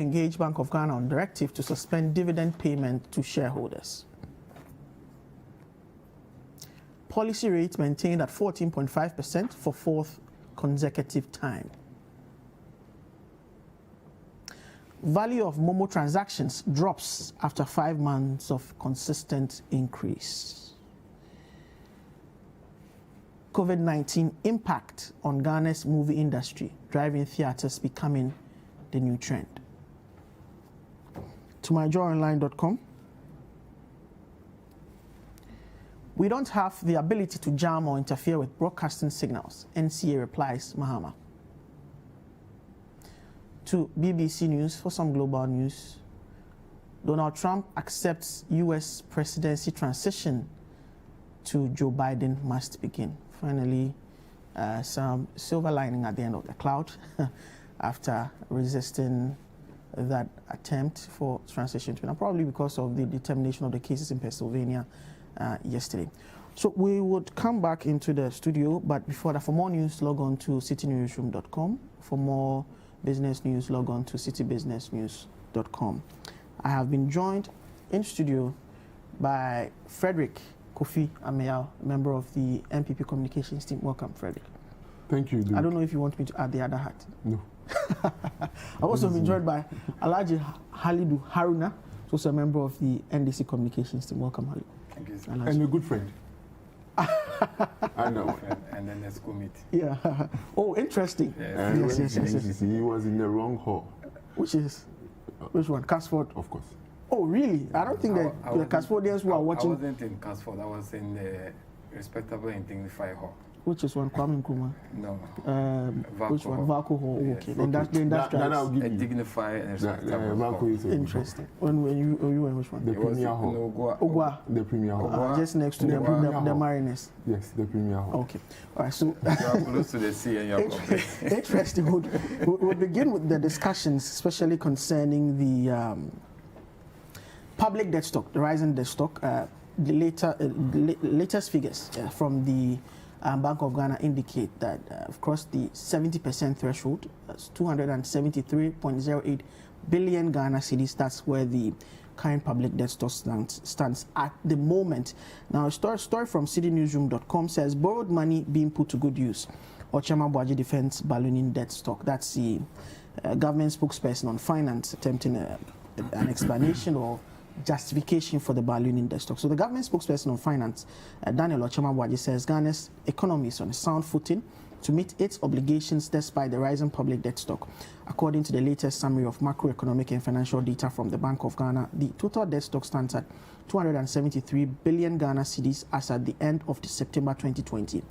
engage Bank of Ghana on directive to suspend dividend payment to shareholders. Policy rate maintained at 14.5% for fourth consecutive time. Value of Momo transactions drops after 5 months of consistent increase. COVID-19 impact on Ghana's movie industry, driving theaters becoming the new trend. To myjoyonline.com. We don't have the ability to jam or interfere with broadcasting signals, NCA replies Mahama. To BBC News, for some global news, Donald Trump accepts U.S. presidency transition to Joe Biden must begin. Finally, some silver lining at the end of the cloud after resisting that attempt for transition to, and probably because of the determination of the cases in Pennsylvania yesterday. So we would come back into the studio, but before that, for more news, log on to citynewsroom.com. For more business news, log on to citybusinessnews.com. I have been joined in studio by Frederick Kofi Ameal, member of the MPP communications team. Welcome, Frederick. Thank you, Luke. I don't know if you want me to add the other hat. No. I've also been joined by Alhaji Halidu Haruna, who's a member of the NDC communications team. Welcome, Halidu. Thank you, sir. And a good friend. I know. And then let's go meet. Yeah. Oh, interesting. Yes. Yes. He was in the wrong hall. Which one? Casford? Of course. Oh, really? I don't think that the Casfordians who are watching. I wasn't in Casford. I was in the respectable and dignified hall. Which is one? Kwame Nkrumah? No. Which one? Vaco Hall. Yes. Okay. Then that's That I'll give a you. dignified and respectable hall. Interesting. When you were in which one? The Premier Hall. Ogwa. The Premier Hall. Just next to the Mariners. Yes, the Premier Hall. Okay. All right. So you are close to the sea and you are complaining. Interesting. We'll begin with the discussions, especially concerning the public debt stock, the rising debt stock. The latest figures from the Bank of Ghana indicate that, of course, the 70% threshold, that's 273.08 billion Ghana cedis. That's where the current public debt stock stands at the moment. Now, a story from citynewsroom.com says borrowed money being put to good use. Ochema Boaji defends ballooning debt stock. That's the government spokesperson on finance attempting an explanation or justification for the ballooning debt stock. So the government spokesperson on finance, Daniel Ochema Boaji, says Ghana's economy is on a sound footing to meet its obligations despite the rising public debt stock. According to the latest summary of macroeconomic and financial data from the Bank of Ghana, the total debt stock stands at 273 billion Ghana cedis as at the end of September 2020.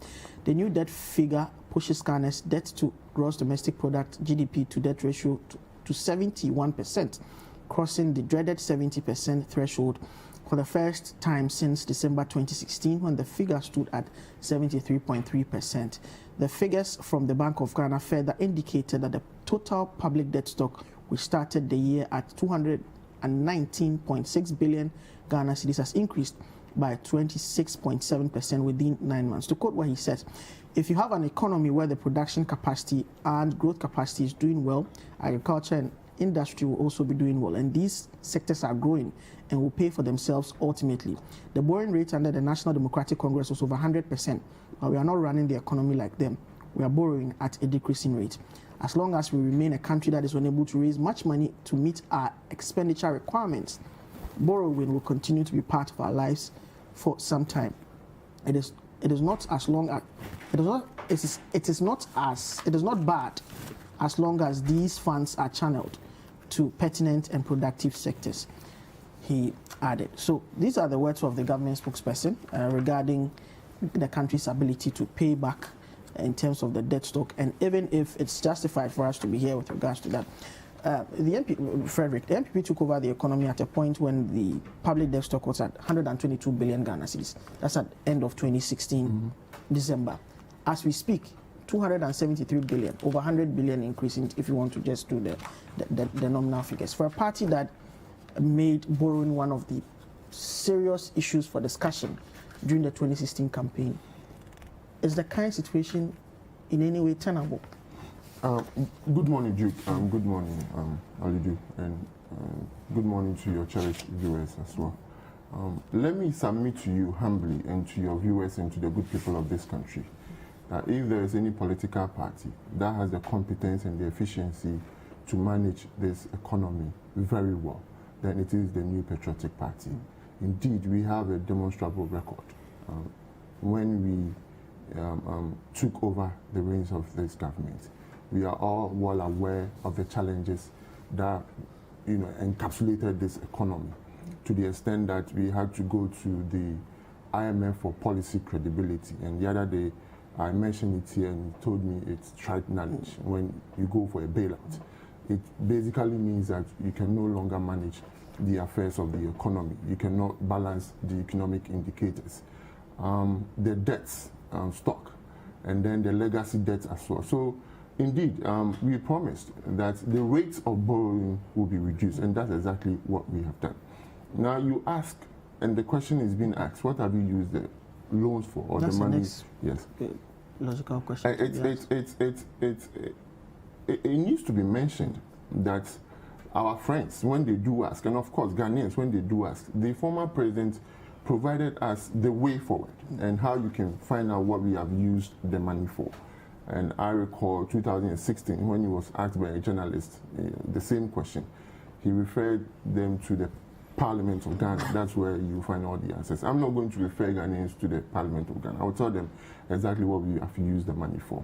The new debt figure pushes Ghana's debt to gross domestic product (GDP) to debt ratio to 71%. Crossing the dreaded 70% threshold for the first time since December 2016, when the figure stood at 73.3%. The figures from the Bank of Ghana further indicated that the total public debt stock, which started the year at 219.6 billion Ghana cedis, has increased by 26.7% within 9 months. To quote what he said, if you have an economy where the production capacity and growth capacity is doing well, agriculture and industry will also be doing well, and these sectors are growing and will pay for themselves ultimately. The borrowing rate under the National Democratic Congress was over 100%, but we are not running the economy like them. We are borrowing at a decreasing rate. As long as we remain a country that is unable to raise much money to meet our expenditure requirements, borrowing will continue to be part of our lives for some time. It is not bad as long as these funds are channeled to pertinent and productive sectors, he added. So these are the words of the government spokesperson regarding the country's ability to pay back in terms of the debt stock, and even if it's justified for us to be here with regards to that. The MPP took over the economy at a point when the public debt stock was at 122 billion Ghana cedis. That's at end of 2016, December. As we speak, 273 billion, over 100 billion increasing if you want to just do the nominal figures. For a party that made borrowing one of the serious issues for discussion during the 2016 campaign, is the current situation in any way tenable? Good morning, Duke. Good morning, Alidu, and good morning to your cherished viewers as well. Let me submit to you humbly and to your viewers and to the good people of this country that if there is any political party that has the competence and the efficiency to manage this economy very well, then it is the New Patriotic Party. Indeed, we have a demonstrable record. When we took over the reins of this government, we are all well aware of the challenges that encapsulated this economy, to the extent that we had to go to the IMF for policy credibility. And the other day, I mentioned it here, and he told me it's trite knowledge. When you go for a bailout, it basically means that you can no longer manage the affairs of the economy. You cannot balance the economic indicators. The debts stock, and then the legacy debts as well. So, indeed, we promised that the rates of borrowing will be reduced, and that's exactly what we have done. Now, you ask, and the question is being asked, what have you used the loans for, or that's the money? Yes. Logical question. It needs to be mentioned that our friends, when they do ask, and of course Ghanaians, when they do ask, the former president provided us the way forward and how you can find out what we have used the money for. And I recall 2016 when he was asked by a journalist the same question. He referred them to the Parliament of Ghana. That's where you find all the answers. I'm not going to refer Ghanaians to the Parliament of Ghana. I will tell them exactly what we have used the money for.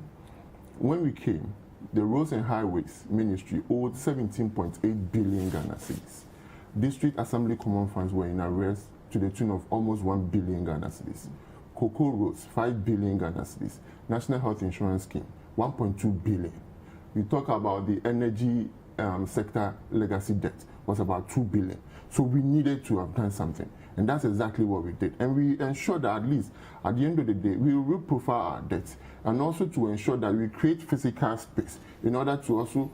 When we came, the Roads and Highways Ministry owed 17.8 billion Ghana cedis. District Assembly Common Funds were in arrears to the tune of almost 1 billion Ghana cedis. Cocoa Roads, 5 billion Ghana cedis. National Health Insurance Scheme, 1.2 billion. We talk about the energy sector legacy debt was about 2 billion. So we needed to have done something. And that's exactly what we did. And we ensured that at least at the end of the day, we will profile our debts, and also to ensure that we create physical space in order to also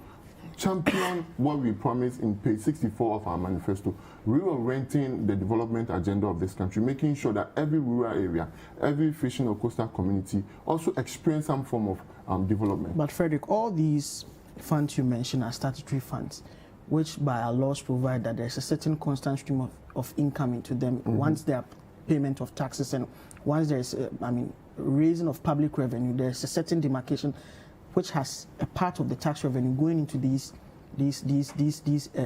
champion what we promised in page 64 of our manifesto, reorienting the development agenda of this country, making sure that every rural area, every fishing or coastal community also experience some form of development. But Frederick, all these funds you mentioned are statutory funds, which by our laws provide that there's a certain constant stream of income into them once there are payment of taxes, and once there's raising of public revenue, there's a certain demarcation which has a part of the tax revenue going into these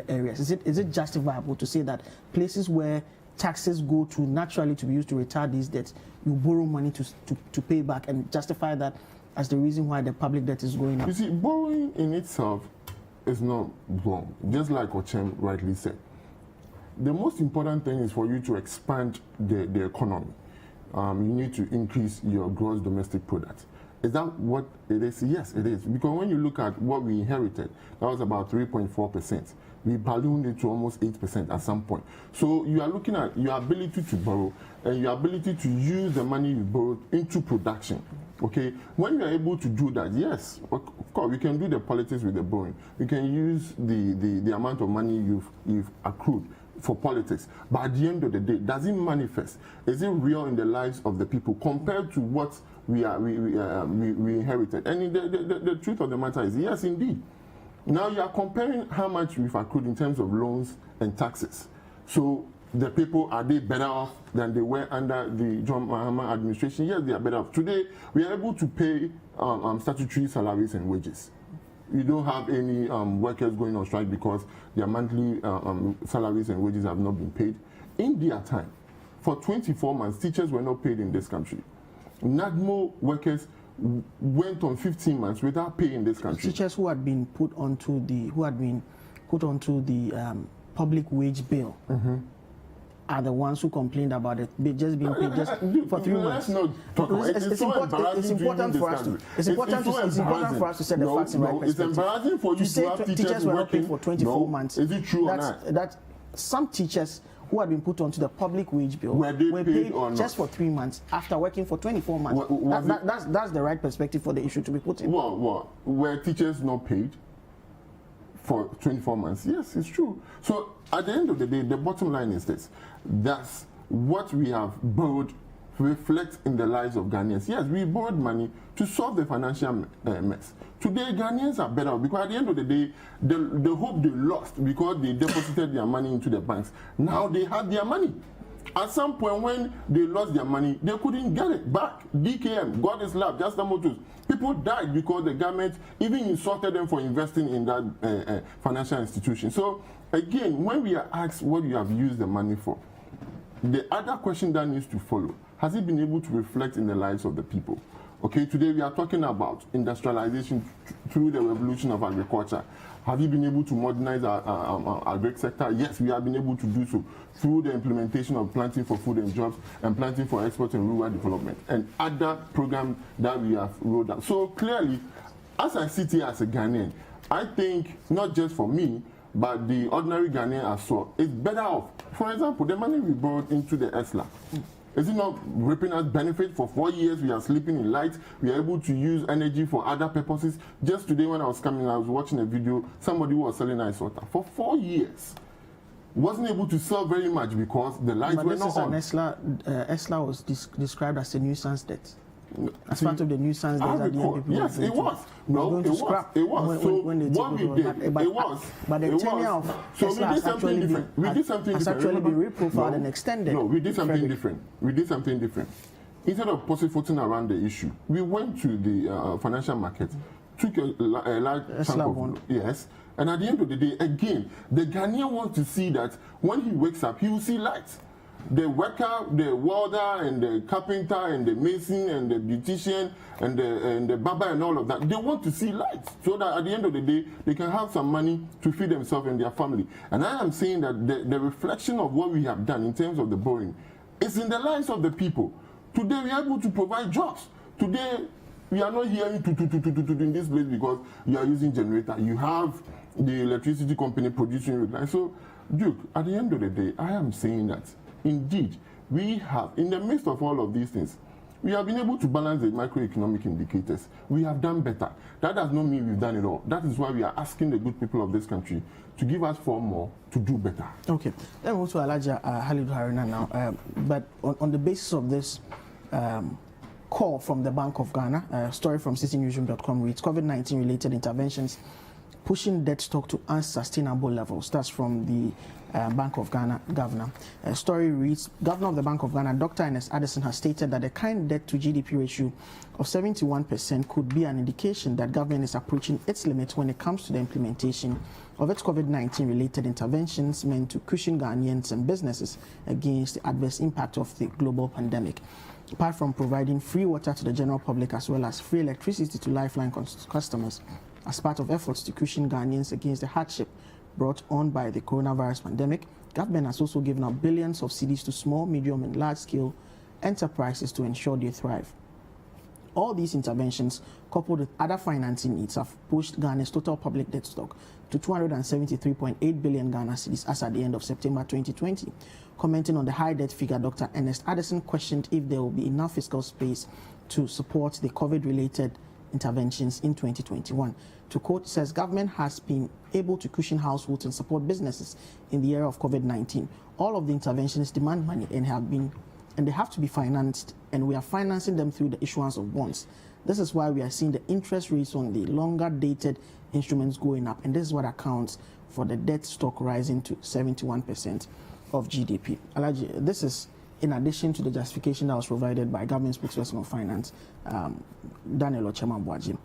areas. Is it justifiable to say that places where taxes go to naturally to be used to retard these debts, you borrow money to pay back, and justify that as the reason why the public debt is going up? You see, borrowing in itself is not wrong, just like Ochem rightly said. The most important thing is for you to expand the economy. You need to increase your gross domestic product. Is that what it is? Yes, it is. Because when you look at what we inherited, that was about 3.4%. We ballooned it to almost 8% at some point. So you are looking at your ability to borrow and your ability to use the money you borrowed into production. Okay, when you are able to do that, yes, of course, we can do the politics with the borrowing. We can use the amount of money you've accrued for politics. But at the end of the day, does it manifest? Is it real in the lives of the people compared to what we inherited? And the truth of the matter is, yes, indeed. Now you are comparing how much we've accrued in terms of loans and taxes. So the people, are they better off than they were under the John Mahama administration? Yes, they are better off. Today, we are able to pay statutory salaries and wages. You don't have any workers going on strike because their monthly salaries and wages have not been paid. In their time, for 24 months, teachers were not paid in this country. NADMO workers went on 15 months without pay in this country. Teachers who had been put onto the public wage bill are the ones who complained about it just being paid just for 3 months. It's important for us to set the facts in right perspective. It's embarrassing for you to say to have teachers were not paid for 24 months. Is it true or not? That some teachers who had been put onto the public wage bill were paid just for 3 months after working for 24 months. That's the right perspective for the issue to be put in. Were teachers not paid for 24 months? Yes, it's true. So at the end of the day, the bottom line is this. That's what we have borrowed reflect in the lives of Ghanaians. Yes, we borrowed money to solve the financial mess. Today, Ghanaians are better because at the end of the day, the hope they lost because they deposited their money into the banks. Now they have their money. At some point when they lost their money, they couldn't get it back. DKM, God is love, just the motors. People died because the government even insulted them for investing in that financial institution. So again, when we are asked what you have used the money for, the other question that needs to follow, has it been able to reflect in the lives of the people? Okay, today we are talking about industrialization through the revolution of agriculture. Have you been able to modernize our agri sector? Yes, we have been able to do so through the implementation of planting for food and jobs and planting for export and rural development and other programs that we have rolled out. So clearly, as I sit here as a Ghanaian, I think not just for me, but the ordinary Ghanaian as well, it's better off. For example, the money we brought into the ESLA, is it not reaping us benefit? For 4 years, we are sleeping in light. We are able to use energy for other purposes. Just today when I was coming, I was watching a video, somebody who was selling ice water. For 4 years, wasn't able to sell very much because the lights were not on. ESLA was described as a nuisance debt. As part of the nuisance debt that the young people yes, it was. No, it was. It was. So what we did, it was. But the tenure of ESLA has actually been reprofiled and extended. No, we did something different. We did something different. Instead of pussyfooting around the issue, we went to the financial market, took a large chunk of yes. And at the end of the day, again, the Ghanaian wants to see that when he wakes up, he will see lights. The worker, the welder, and the carpenter, and the mason, and the beautician, and the barber, and all of that, they want to see lights so that at the end of the day, they can have some money to feed themselves and their family. And I am saying that the reflection of what we have done in terms of the borrowing is in the lives of the people. Today, we are able to provide jobs. Today, we are not hearing in this place because you are using generator. You have the electricity company producing it. So, Duke, at the end of the day, I am saying that indeed, we have, in the midst of all of these things, we have been able to balance the macroeconomic indicators. We have done better. That does not mean we've done it all. That is why we are asking the good people of this country to give us 4 more to do better. Okay. Then we'll to Alaja Halidu Haruna now. But on the basis of this call from the Bank of Ghana, a story from citynewsroom.com reads, COVID-19 related interventions pushing debt stock to unsustainable levels. That's from the Bank of Ghana governor. A story reads, Governor of the Bank of Ghana, Dr. Ernest Addison, has stated that the current debt to GDP ratio of 71% could be an indication that government is approaching its limit when it comes to the implementation of its COVID-19 related interventions meant to cushion Ghanaians and businesses against the adverse impact of the global pandemic. Apart from providing free water to the general public as well as free electricity to lifeline customers, as part of efforts to cushion Ghanaians against the hardship brought on by the coronavirus pandemic, government has also given out billions of cedis to small, medium, and large-scale enterprises to ensure they thrive. All these interventions, coupled with other financing needs, have pushed Ghana's total public debt stock to 273.8 billion Ghana cedis as at the end of September 2020. Commenting on the high debt figure, Dr. Ernest Addison questioned if there will be enough fiscal space to support the COVID-related interventions in 2021. To quote, says government has been able to cushion households and support businesses in the era of COVID-19. All of the interventions demand money and they have to be financed, and we are financing them through the issuance of bonds. This is why we are seeing the interest rates on the longer dated instruments going up, and this is what accounts for the debt stock rising to 71% of GDP. Alaji, this is in addition to the justification that was provided by government spokesperson of finance, Daniel Ochemambuaji.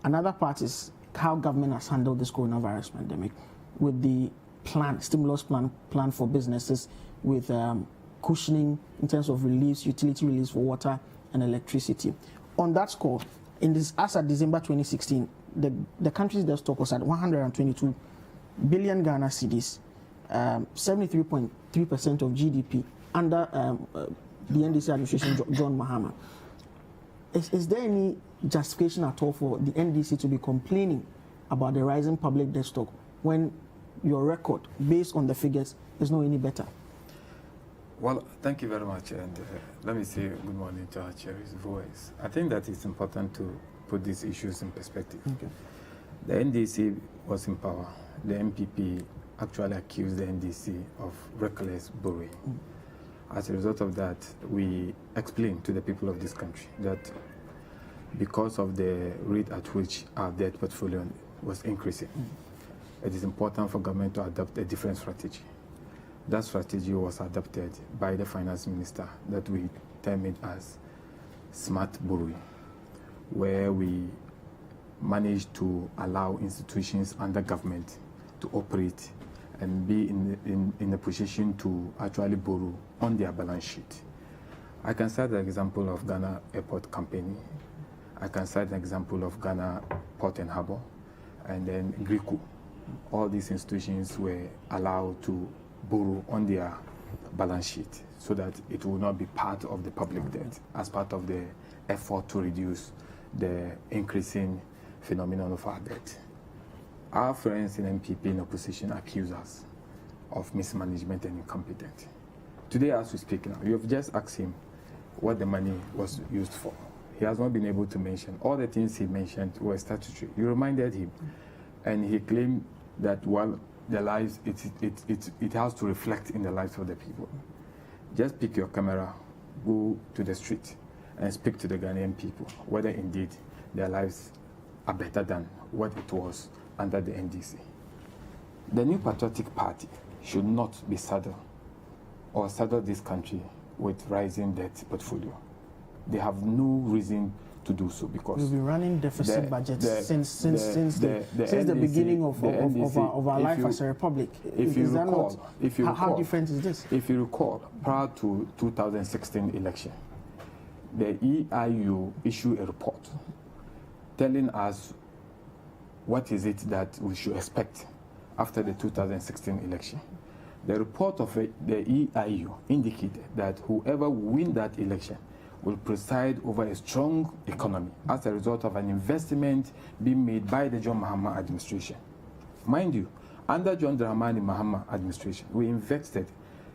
Another part is how government has handled this coronavirus pandemic with the stimulus plan for businesses, with cushioning in terms of reliefs, utility reliefs for water and electricity. On that score, as at December 2016, the country's debt stock was at 122 billion Ghana cedis, 73.3% of GDP under the NDC administration, John Mahama. Is there any justification at all for the NDC to be complaining about the rising public debt stock when your record, based on the figures, is not any better? Well, thank you very much, and let me say good morning to our cherished viewers. I think that it's important to put these issues in perspective. Okay. The NDC was in power. The MPP actually accused the NDC of reckless borrowing. As a result of that, we explained to the people of this country that because of the rate at which our debt portfolio was increasing, it is important for government to adopt a different strategy. That strategy was adopted by the finance minister that we term it as smart borrowing, where we managed to allow institutions under government to operate and be in a position to actually borrow on their balance sheet. I can cite the example of Ghana Airport Company. I can cite an example of Ghana Port and Harbour, and then Griku. All these institutions were allowed to borrow on their balance sheet so that it will not be part of the public debt as part of the effort to reduce the increasing phenomenon of our debt. Our friends in MPP in opposition accuse us of mismanagement and incompetence. Today, as we speak now, you have just asked him what the money was used for. He has not been able to mention. All the things he mentioned were statutory. You reminded him, and he claimed that while the lives, it has to reflect in the lives of the people. Just pick your camera, go to the street, and speak to the Ghanaian people, whether indeed their lives are better than what it was under the NDC. The New Patriotic Party should not be saddled or saddle this country with rising debt portfolio. They have no reason to do so because we've been running deficit budgets since the beginning of our life as a republic. How different is this? If you recall, prior to 2016 election, the EIU issued a report telling us what is it that we should expect after the 2016 election. The report of the EIU indicated that whoever win that election will preside over a strong economy as a result of an investment being made by the John Mahama administration. Mind you, under John Dramani Mahama administration, we invested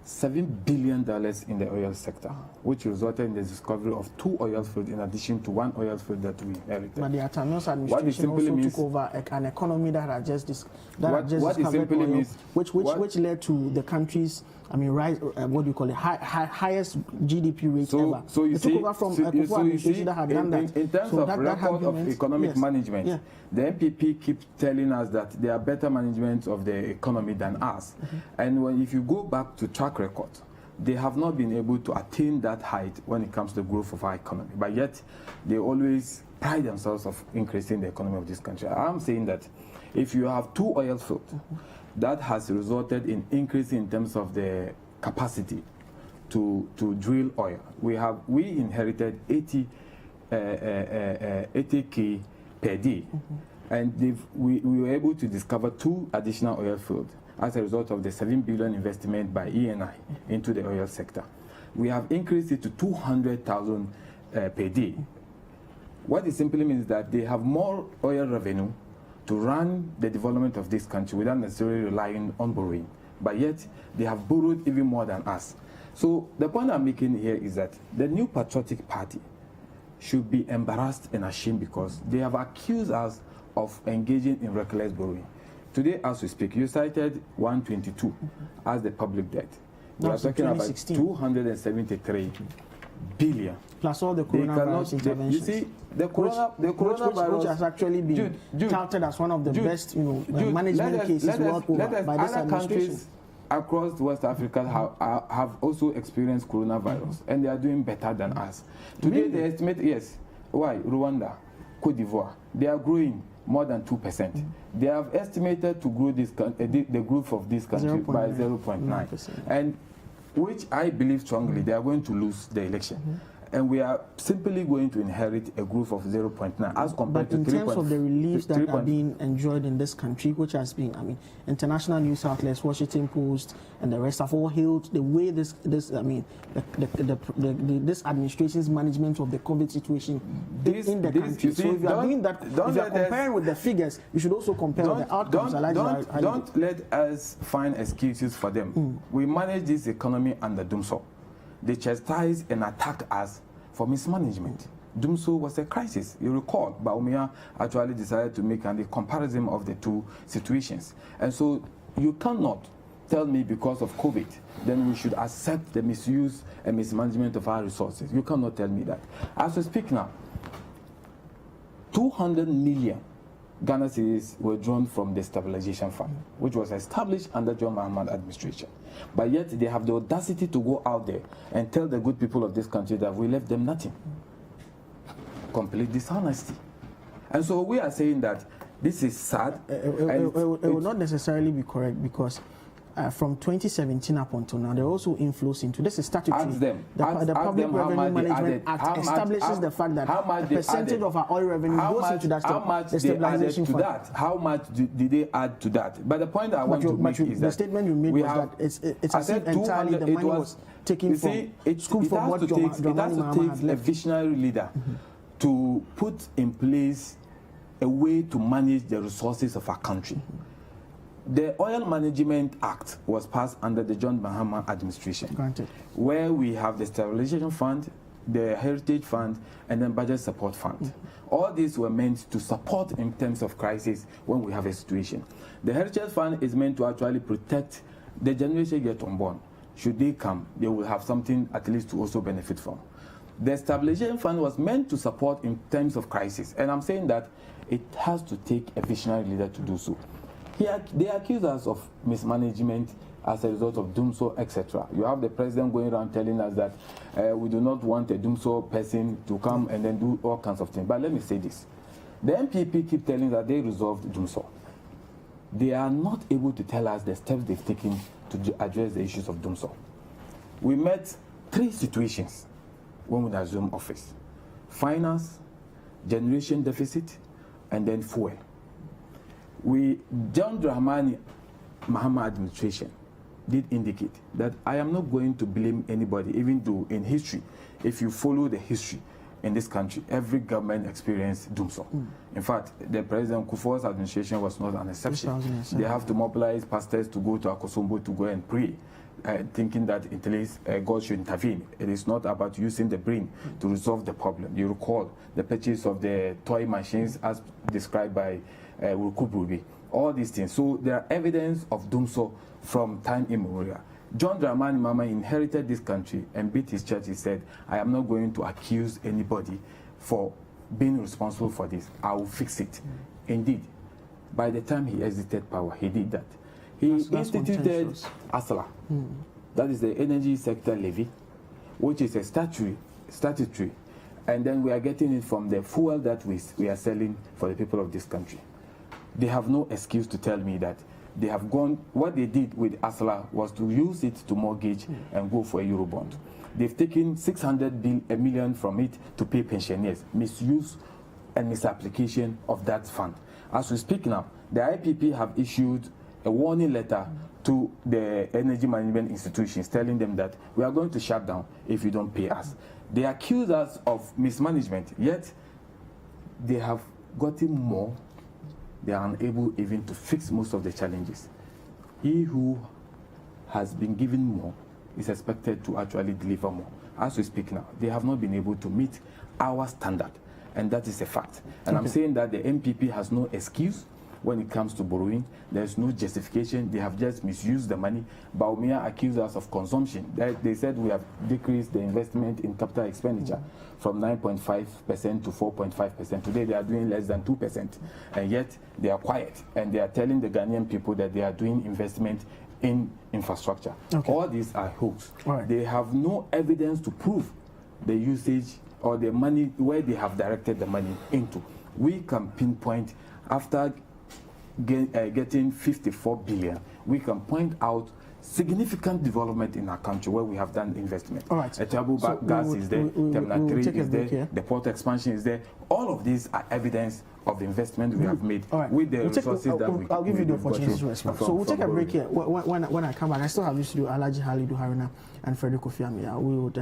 $7 billion in the oil sector, which resulted in the discovery of 2 oil fields in addition to 1 oil field that we inherited. But the Atamils administration also took over an economy that had just discovered oil, which led to the country's, highest GDP rate ever. So you see, took over from Akua administration that had done that. In terms of record of economic management, the MPP keeps telling us that they are better management of the economy than us. And if you go back to track record, they have not been able to attain that height when it comes to the growth of our economy. But yet, they always pride themselves of increasing the economy of this country. I'm saying that if you have 2 oil fields, that has resulted in increase in terms of the capacity to drill oil. We inherited 80K per day, and we were able to discover 2 additional oil fields as a result of the $7 billion investment by ENI into the oil sector. We have increased it to 200,000 per day. What it simply means that they have more oil revenue to run the development of this country without necessarily relying on borrowing. But yet, they have borrowed even more than us. So the point I'm making here is that the New Patriotic Party should be embarrassed and ashamed because they have accused us of engaging in reckless borrowing. Today, as we speak, you cited 122 as the public debt. We are talking about 273 billion. Plus all the coronavirus interventions. You see, the coronavirus, which has actually been touted as one of the best management cases world over by this administration. Countries across West Africa have also experienced coronavirus, and they are doing better than us. Today, they estimate, why? Rwanda, Cote d'Ivoire, they are growing more than 2%. They have estimated to grow the growth of this country by 0.9%. And which I believe strongly they are going to lose the election. And we are simply going to inherit a growth of 0.9 as compared to 3.5. But in terms of the reliefs that are being enjoyed in this country, which has been, international news outlets, Washington Post, and the rest have all hailed the way this administration's management of the COVID situation in the country. So if you are doing that, if you are comparing with the figures, you should also compare the outcomes. Don't let us find excuses for them. We manage this economy under Dumso. They chastised and attacked us for mismanagement. Dumso was a crisis. You recall, Baumia actually decided to make a comparison of the 2 situations. And so you cannot tell me because of COVID, then we should accept the misuse and mismanagement of our resources. You cannot tell me that. As we speak now, 200 million Ghana cedis were drawn from the stabilization fund, which was established under John Mahama administration. But yet they have the audacity to go out there and tell the good people of this country that we left them nothing. Complete dishonesty. And so we are saying that this is sad. It will not necessarily be correct, because from 2017 up until now, there are also inflows into this is statutory. Ask them. The Ask Public them how Revenue much they Management added. Act How much- establishes the fact that how much a they percentage added. of our oil revenue goes into that How much the they added stabilization to fund. that? How much did they add to that? But the point I want to make is the that statement you made we was have- that it's I as said if entirely the 200 money was taken you from see, school it from has what to take, it Dramani has to Mahama had take a left. visionary leader to put in place a way to manage the resources of our country. The Oil Management Act was passed under the John Mahama administration, Granted. where we have the Stabilization Fund, the Heritage Fund, and then Budget Support Fund. All these were meant to support in terms of crisis when we have a situation. The Heritage Fund is meant to actually protect the generation yet unborn. Should they come, they will have something at least to also benefit from. The Stabilization Fund was meant to support in terms of crisis, and I'm saying that it has to take a visionary leader to do so. They accuse us of mismanagement as a result of doomsday, etc. You have the president going around telling us that we do not want a doomsday person to come and then do all kinds of things. But let me say this. The MPP keep telling that they resolved doomsday. They are not able to tell us the steps they've taken to address the issues of doomsday. We met 3 situations when we assumed office: finance, generation deficit, and then fuel. John Dramani Mahama administration did indicate that I am not going to blame anybody, even though in history, if you follow the history in this country, every government experienced doomsday. In fact, the President Kufuor's administration was not an exception. 2007. They have to mobilize pastors to go to Akosombo to go and pray, thinking that at least God should intervene. It is not about using the brain to resolve the problem. You recall the purchase of the toy machines as described by Rukububi. All these things. So there are evidence of doomsday from time immemorial. John Dramani Mahama inherited this country and beat his chest. He said, I am not going to accuse anybody for being responsible for this. I will fix it. Indeed, by the time he exited power, he did that. He instituted ASLA, that is the Energy Sector Levy, which is a statutory, and then we are getting it from the fuel that we are selling for the people of this country. They have no excuse to tell me that they have gone, what they did with ASLA was to use it to mortgage and go for a Eurobond. They've taken 600 million from it to pay pensioners, misuse and misapplication of that fund. As we speak now, the IPP have issued a warning letter to the energy management institutions telling them that we are going to shut down if you don't pay us. They accuse us of mismanagement, yet they have gotten more. They are unable even to fix most of the challenges. He who has been given more is expected to actually deliver more. As we speak now, they have not been able to meet our standard, and that is a fact. And I'm saying that the MPP has no excuse when it comes to borrowing. There's no justification. They have just misused the money. Baumia accused us of consumption. They said we have decreased the investment in capital expenditure from 9.5% to 4.5%. Today they are doing less than 2%. And yet they are quiet. And they are telling the Ghanaian people that they are doing investment in infrastructure. All these are hoax. They have no evidence to prove the usage or the money, where they have directed the money into. We can pinpoint, after getting 54 billion, we can point out significant development in our country where we have done investment. Etabu gas is there, Terminal 3 is there, the port expansion is there. All of these are evidence of the investment we have made with the resources that we I'll give you the opportunity to respond. So we'll take a break here. When I come back, I still have this to do Alhaji Halidu Haruna and Frederick Kofiamia. We would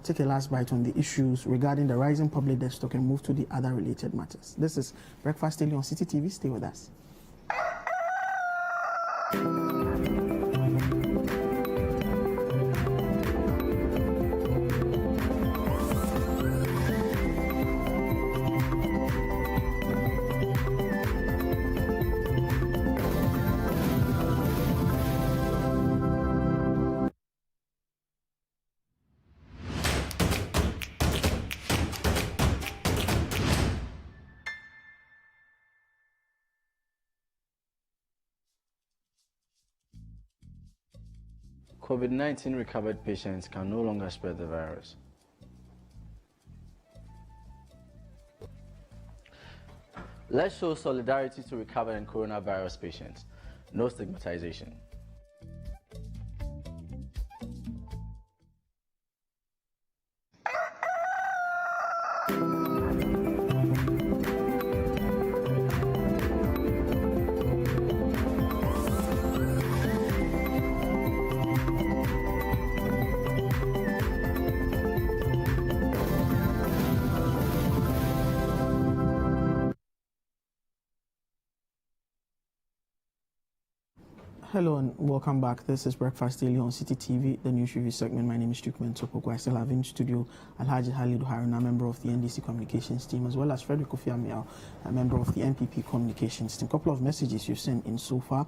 take a last bite on the issues regarding the rising public debt stock and move to the other related matters. This is Breakfast Daily on City TV. Stay with us. COVID-19 recovered patients can no longer spread the virus. Let's show solidarity to recovered and coronavirus patients. No stigmatization. Hello and welcome back. This is Breakfast Daily on City TV, the news review segment. My name is Tukman Topoko. I still have in studio Alhaji Halidu Haruna, member of the NDC communications team, as well as Frederick Ofiamiao, a member of the NPP communications team. A couple of messages you've sent in so far.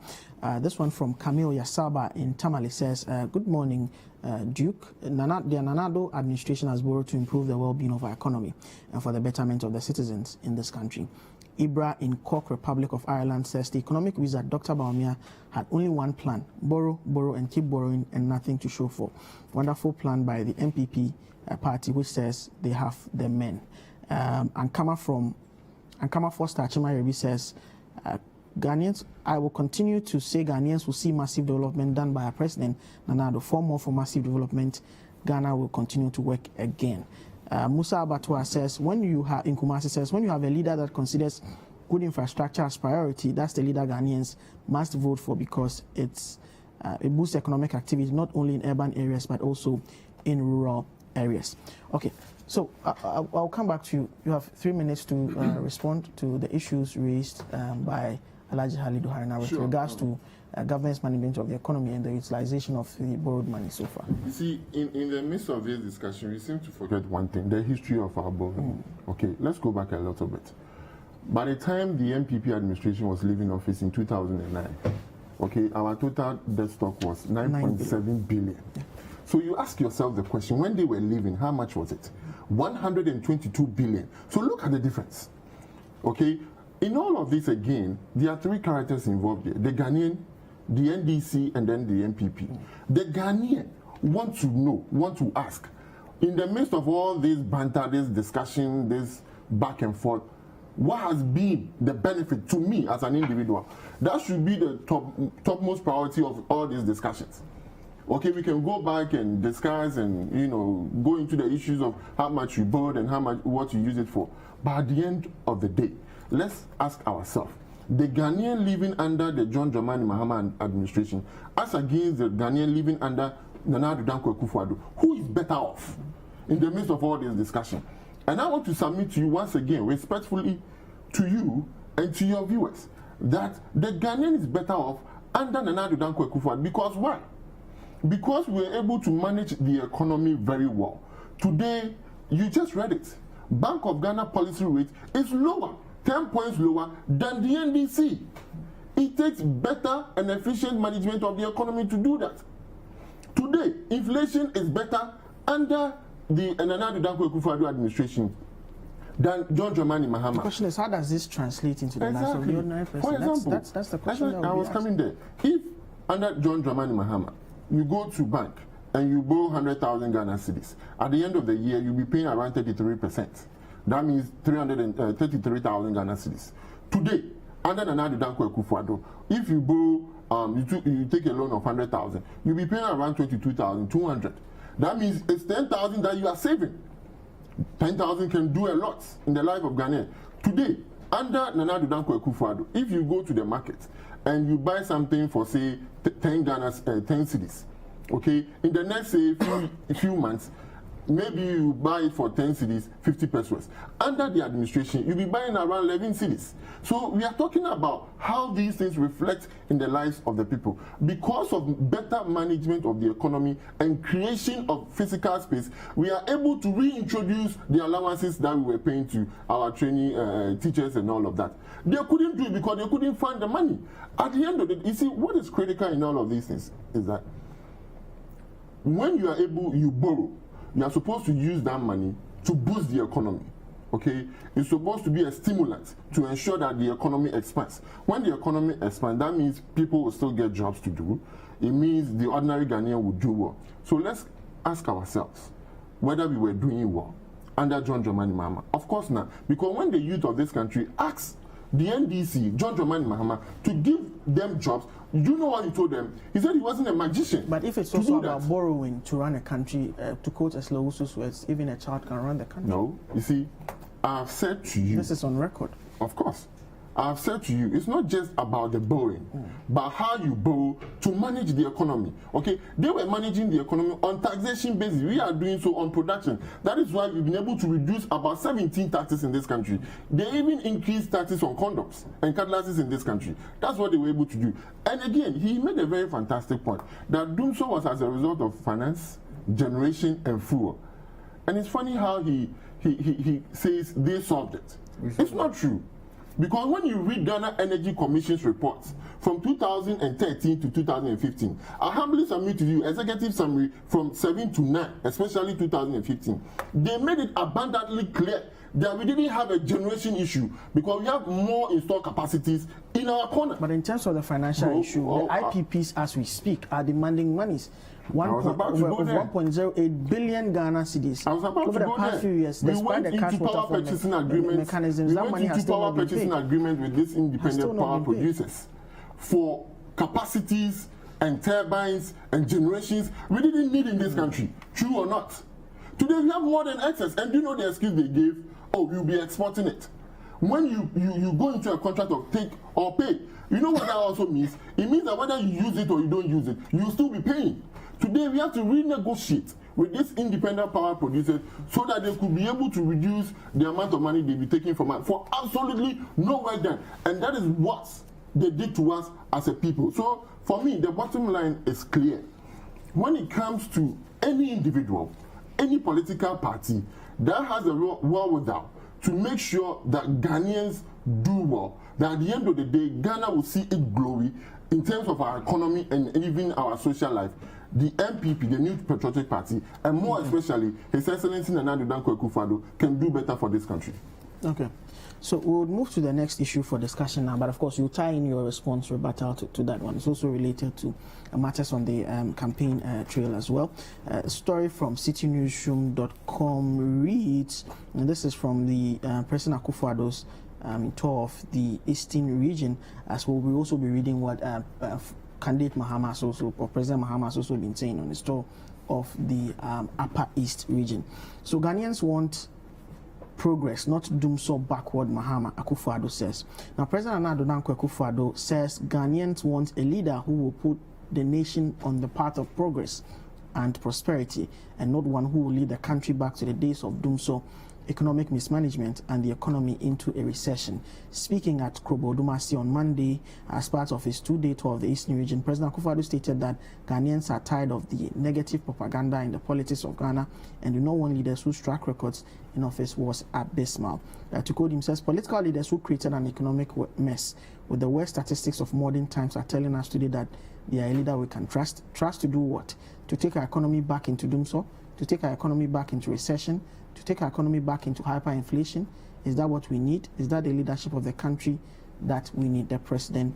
This one from Camille Yasaba in Tamale says, good morning, Duke. The Nanado administration has borrowed to improve the well-being of our economy and for the betterment of the citizens in this country. Ibra in Cork, Republic of Ireland says the economic wizard Dr. Baumia had only one plan: borrow, borrow and keep borrowing and nothing to show for. Wonderful plan by the MPP party, which says they have the men. Ankama Foster Chimarebi says, Ghanaians, I will continue to say Ghanaians will see massive development done by our president Nanado. For massive development, Ghana will continue to work again. Musa Abatwa says, when you have a leader that considers good infrastructure as priority, that's the leader Ghanaians must vote for, because it boosts economic activity not only in urban areas but also in rural areas. Okay, so I'll come back to you. You have 3 minutes to respond to the issues raised by Alhaji Halidu Haruna with regards to government's management of the economy and the utilization of the borrowed money so far. You see, in the midst of this discussion, we seem to forget one thing: the history of our borrowing. Okay, let's go back a little bit. By the time the MPP administration was leaving office in 2009, okay, our total debt stock was 9.7 billion. Yeah. So you ask yourself the question: when they were leaving, how much was it? 122 billion. So look at the difference. Okay, in all of this, again, there are 3 characters involved here: the Ghanaian, the NDC, and then the MPP. The Ghanaian want to know, want to ask, in the midst of all this banter, this discussion, this back and forth, what has been the benefit to me as an individual? That should be the topmost priority of all these discussions. Okay, we can go back and discuss and, you know, go into the issues of how much you borrowed and how much, what you use it for. But at the end of the day, let's ask ourselves, the Ghanaian living under the John Dramani Mahama administration as against the Ghanaian living under Nana Addo Dankwa Akufo-Addo, who is better off in the midst of all this discussion? And I want to submit to you once again, respectfully to you and to your viewers, that the Ghanaian is better off under Nana Addo Dankwa Akufo-Addo. Because why? Because we were able to manage the economy very well. Today, you just read it, Bank of Ghana policy rate is lower, 10 points lower than the NDC. It takes better and efficient management of the economy to do that. Today, inflation is better under the Nana Addo Dankwa Akufo-Addo administration than John Dramani Mahama. The question is, how does this translate into the lives of the ordinary person? For example, that's the question. I was coming there. If under John Dramani Mahama, you go to bank and you borrow 100,000 Ghana cedis, at the end of the year, you'll be paying around 33%. That means 333,000 Ghana cedis. Today, under Nana Addo Dankwa Akufo-Addo, if you borrow, you take a loan of 100,000, you'll be paying around 22,200. That means it's 10,000 that you are saving. 10,000 can do a lot in the life of Ghana. Today, under Nana Addo Dankwa Akufo-Addo, if you go to the market and you buy something for, say, 10 cedis, okay, in the next, say, few months, maybe you buy it for 10 cedis, 50 pesos. Under the administration, you'll be buying around 11 cedis. So we are talking about how these things reflect in the lives of the people. Because of better management of the economy and creation of physical space, we are able to reintroduce the allowances that we were paying to our trainee teachers and all of that. They couldn't do it because they couldn't find the money. At the end of it, you see, what is critical in all of these things is that when you are able, you borrow, you are supposed to use that money to boost the economy. Okay, it's supposed to be a stimulant to ensure that the economy expands. When the economy expands, that means people will still get jobs to do. it means the ordinary Ghanaian would do well. So let's ask ourselves whether we were doing well under John Dramani Mahama. Of course not, because when the youth of this country asked the NDC, John Dramani Mahama, to give them jobs, you know what he told them? He said he wasn't a magician. But if it's also about borrowing to run a country, to quote Eslawusu's words, even a child can run the country. No, you see, I've said to you. This is on record. Of course. I've said to you, it's not just about the borrowing, but how you borrow to manage the economy. Okay, they were managing the economy on taxation basis. We are doing so on production. That is why we've been able to reduce about 17 taxes in this country. They even increased taxes on condoms and cutlasses in this country. That's what they were able to do. And again, he made a very fantastic point that Dumso was as a result of finance, generation, and fuel. And it's funny how he says they solved it. It's not true. Because when you read Ghana Energy Commission's reports from 2013 to 2015, I humbly submit to you executive summary from 7 to 9, especially 2015, they made it abundantly clear that we didn't have a generation issue because we have more installed capacities in our corner. But in terms of the financial issue, the IPPs as we speak are demanding monies. 1.08 billion Ghana cedis over the past few years. Despite the cash water mechanisms, that money has still not been paid. We went into power purchasing agreement with these independent power producers for capacities and turbines and generations we didn't need in this country. True or not? Today we have more than excess, and you know the excuse they gave? Oh, we'll be exporting it. When you go into a contract of take or pay, you know what that also means? It means that whether you use it or you don't use it, you'll still be paying. Today we have to renegotiate with these independent power producers so that they could be able to reduce the amount of money they'll be taking from us for absolutely no work done. And that is what they did to us as a people. So for me, the bottom line is clear. When it comes to any individual, any political party that has a wherewithal to make sure that Ghanaians do well, that at the end of the day, Ghana will see it glory in terms of our economy and even our social life, the MPP, the New Patriotic Party, and more especially His Excellency Nana Kwaku Akufo-Addo can do better for this country. Okay. So we'll move to the next issue for discussion now, but of course you tie in your response rebuttal to that one. It's also related to matters on the campaign trail as well. A story from citynewsroom.com reads, and this is from the President Akufo-Addo's tour of the Eastern region, as well. We'll also be reading what candidate Mahama has also, or President Mahama has also been saying on the tour of the Upper East region. So Ghanaians want progress, not doom so backward, Mahama Akufo-Addo says. Now, President Nana Akufo-Addo says Ghanaians want a leader who will put the nation on the path of progress and prosperity, and not one who will lead the country back to the days of doom so economic mismanagement and the economy into a recession. Speaking at Krobo Dumasi on Monday as part of his 2-day tour of the Eastern region, President Akufo-Addo stated that Ghanaians are tired of the negative propaganda in the politics of Ghana and do not want leaders whose track records in office was abysmal. To quote him, says political leaders who created an economic mess with the worst statistics of modern times are telling us today that they are a leader we can trust. Trust to do what? To take our economy back into doom so? To take our economy back into recession? To take our economy back into hyperinflation? Is that what we need? Is that the leadership of the country that we need? The president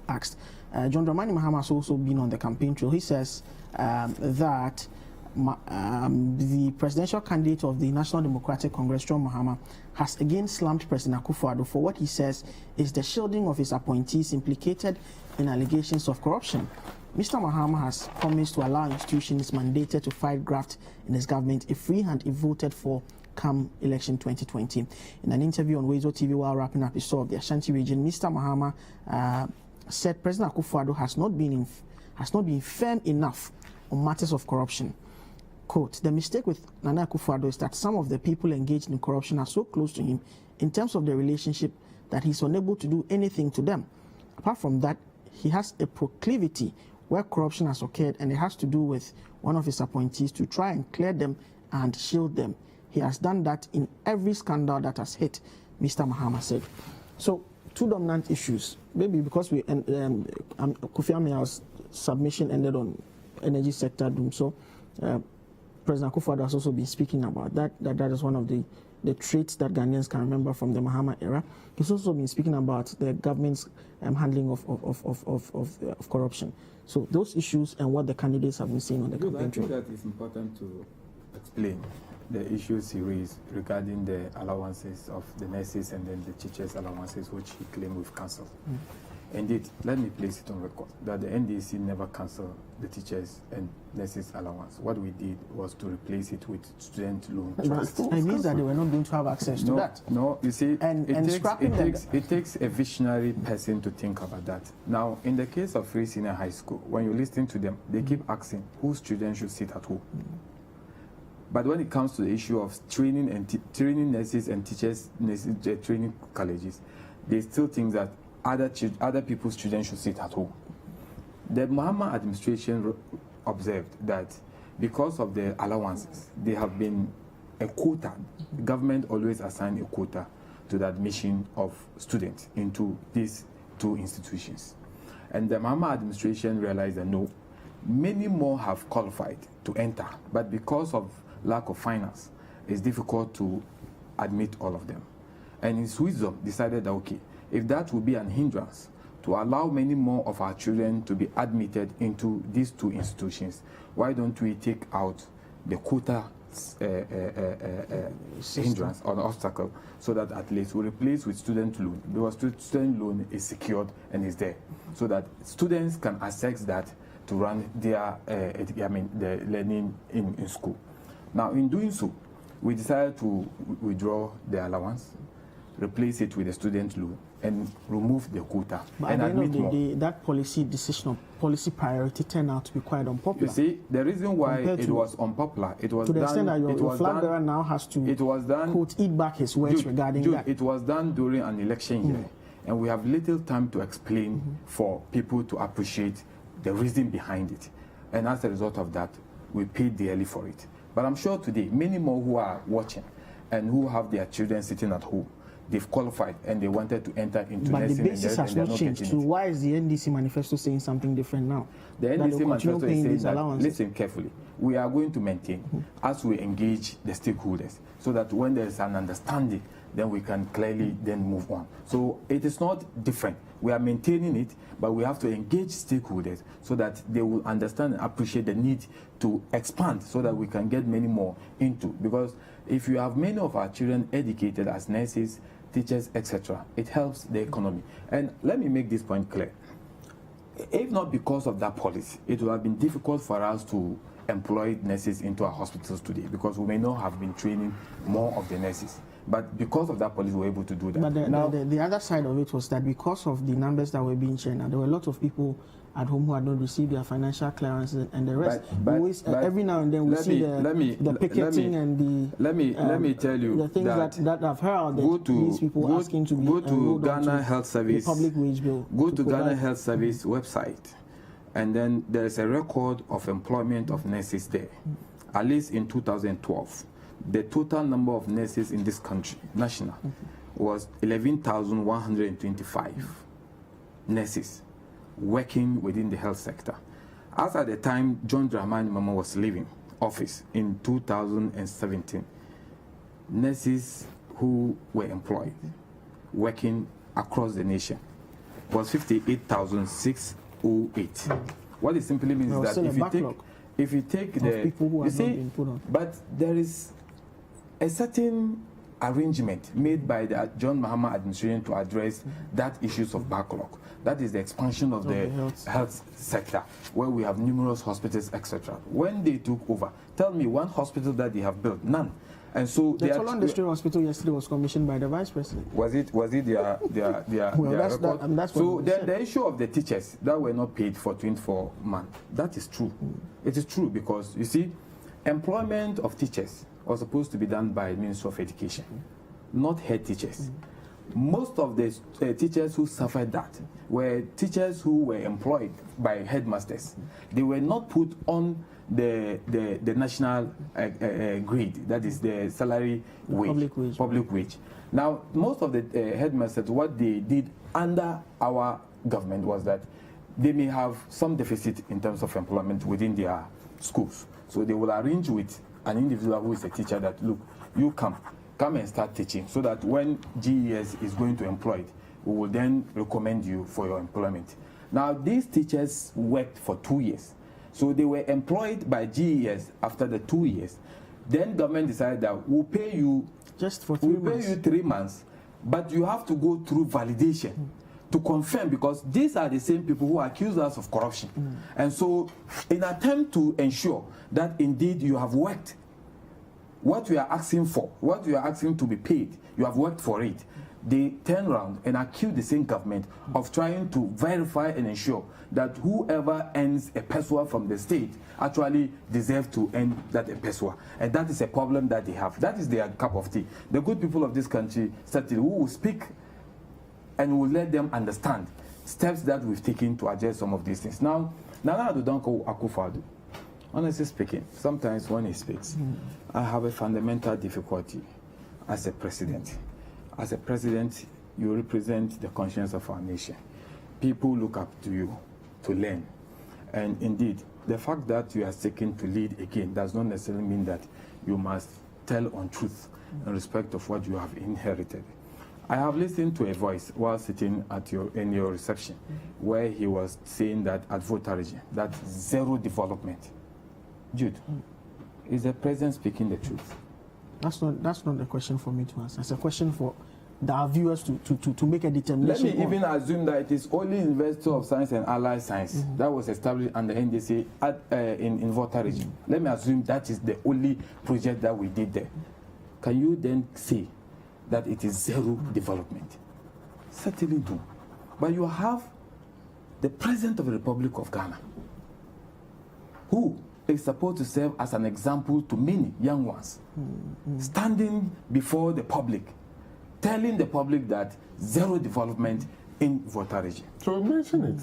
asked. John Dramani Mahama has also been on the campaign trail. He says that the presidential candidate of the National Democratic Congress, John Mahama, has again slammed President Akufo-Addo for what he says is the shielding of his appointees implicated in allegations of corruption. Mr. Mahama has promised to allow institutions mandated to fight graft in his government a free hand if voted for come election 2020. In an interview on Wezo TV while wrapping up his tour of the Ashanti region, Mr. Mahama said President Akufo-Addo has not been firm enough on matters of corruption. Quote, the mistake with Nana Akufo-Addo is that some of the people engaged in corruption are so close to him in terms of the relationship that he's unable to do anything to them. Apart from that, he has a proclivity where corruption has occurred, and it has to do with one of his appointees to try and clear them and shield them. He has done that in every scandal that has hit, Mr. Mahama said. So, two dominant issues. Maybe because Kofi Amea's submission ended on energy sector doom, so President Akufo-Addo has also been speaking about that. That is one of the the traits that Ghanaians can remember from the Mahama era. He's also been speaking about the government's handling of corruption. So those issues and what the candidates have been saying on the campaign I think trail. that it's important to explain the issues he raised regarding the allowances of the nurses and then the teachers' allowances, which he claimed we've cancelled. Indeed, let me place it on record that the NDC never cancelled the teachers' and nurses' allowance. What we did was to replace it with student loan trust. It means that they were not going to have access to that. No, you see, it takes a visionary person to think about that. Now, in the case of Free Senior High School, when you listen to them, they keep asking whose children should sit at home. But when it comes to the issue of training training nurses and teachers, training colleges, they still think that other people's children should sit at home. The Mahama administration observed that because of the allowances, they have been a quota. The government always assign a quota to the admission of students into these two institutions. And the Mahama administration realized that no, many more have qualified to enter, but because of lack of finance, it's difficult to admit all of them. And in his wisdom, decided that, okay, if that would be an hindrance to allow many more of our children to be admitted into these two institutions, why don't we take out the quota hindrance or obstacle so that at least we replace with student loan, because student loan is secured and is there, so that students can access that to run their the learning in school. Now, in doing so, we decided to withdraw the allowance, replace it with a student loan, and remove the quota. But and at the end of the more. day, that policy decision or policy priority turned out to be quite unpopular. You see, the reason why it was unpopular, it was to the done, extent that your flag bearer done, now has to it was done, quote, eat back his words regarding that. It was done during an election year, and we have little time to explain for people to appreciate the reason behind it. And as a result of that, we paid dearly for it. But I'm sure today, many more who are watching and who have their children sitting at home, they've qualified and they wanted to enter into but nursing. But the basis has not changed. So why is the NDC manifesto saying something different now? The NDC manifesto is saying that, allowances. listen carefully, we are going to maintain as we engage the stakeholders, so that when there is an understanding, then we can clearly then move on. So it is not different. We are maintaining it, but we have to engage stakeholders so that they will understand and appreciate the need to expand so that we can get many more into. Because if you have many of our children educated as nurses, teachers, etc., it helps the economy. And let me make this point clear. If not because of that policy, it would have been difficult for us to employ nurses into our hospitals today, because we may not have been training more of the nurses. But because of that policy, we were able to do that. But now, the other side of it was that because of the numbers that were being shared, there were a lot of people at home who had not received their financial clearance and the rest. But every now and then we see the picketing and the let me tell you the things that I've heard that these people asking to be go to Ghana Health Service public wage bill. Go to Ghana Health Service website, and then there is a record of employment of nurses there. At least in 2012, the total number of nurses in this country, national, was 11,125 nurses working within the health sector. As at the time John Dramani Mahama was leaving office in 2017, nurses who were employed working across the nation was 58,608. What it simply means is that if you take the people who have not been put on. But there is a certain arrangement made by the John Mahama administration to address that issues of backlog. That is the expansion of the health sector, where we have numerous hospitals, etc. When they took over, tell me one hospital that they have built, none. And so the Tolan District Hospital yesterday was commissioned by the Vice President. Was it their record? That's so then the issue of the teachers that were not paid for 24 months, that is true. It is true, because you see, employment of teachers was supposed to be done by the Ministry of Education, not head teachers. Most of the teachers who suffered that were teachers who were employed by headmasters. They were not put on the national grade, that is the salary wage, public wage. Now, most of the headmasters, what they did under our government was that they may have some deficit in terms of employment within their schools. So they will arrange with an individual who is a teacher that, look, you come, come and start teaching, so that when GES is going to employ it, we will then recommend you for your employment. Now, these teachers worked for 2 years. So they were employed by GES after the 2 years. Then government decided that we'll pay you just for 3 months. We'll pay you 3 months, but you have to go through validation to confirm, because these are the same people who accuse us of corruption. And so, in an attempt to ensure that indeed you have worked what you are asking for, what you are asking to be paid, you have worked for it, they turn around and accuse the same government of trying to verify and ensure that whoever earns a peswa from the state actually deserves to earn that a peswa. And that is a problem that they have. That is their cup of tea. The good people of this country, certainly, who will speak and will let them understand steps that we've taken to address some of these things. Now, Nana Addo Akufo-Addo, honestly speaking, sometimes when he speaks, I have a fundamental difficulty as a president. As a president, you represent the conscience of our nation. People look up to you to learn. And indeed, the fact that you are seeking to lead again does not necessarily mean that you must tell untruth in respect of what you have inherited. I have listened to a voice while sitting at in your reception where he was saying that at Votarigi, that zero development. Jude, is the president speaking the truth? That's not the question for me to answer. It's a question for our viewers to make a determination. Let me even assume that it is only University of Science and Allied Science that was established under NDC in Volta region. Let me assume that is the only project that we did there. Can you then say that it is zero development? Certainly no. But you have the President of the Republic of Ghana, who is supposed to serve as an example to many young ones, standing before the public, telling the public that zero development in Volta region. So mention it.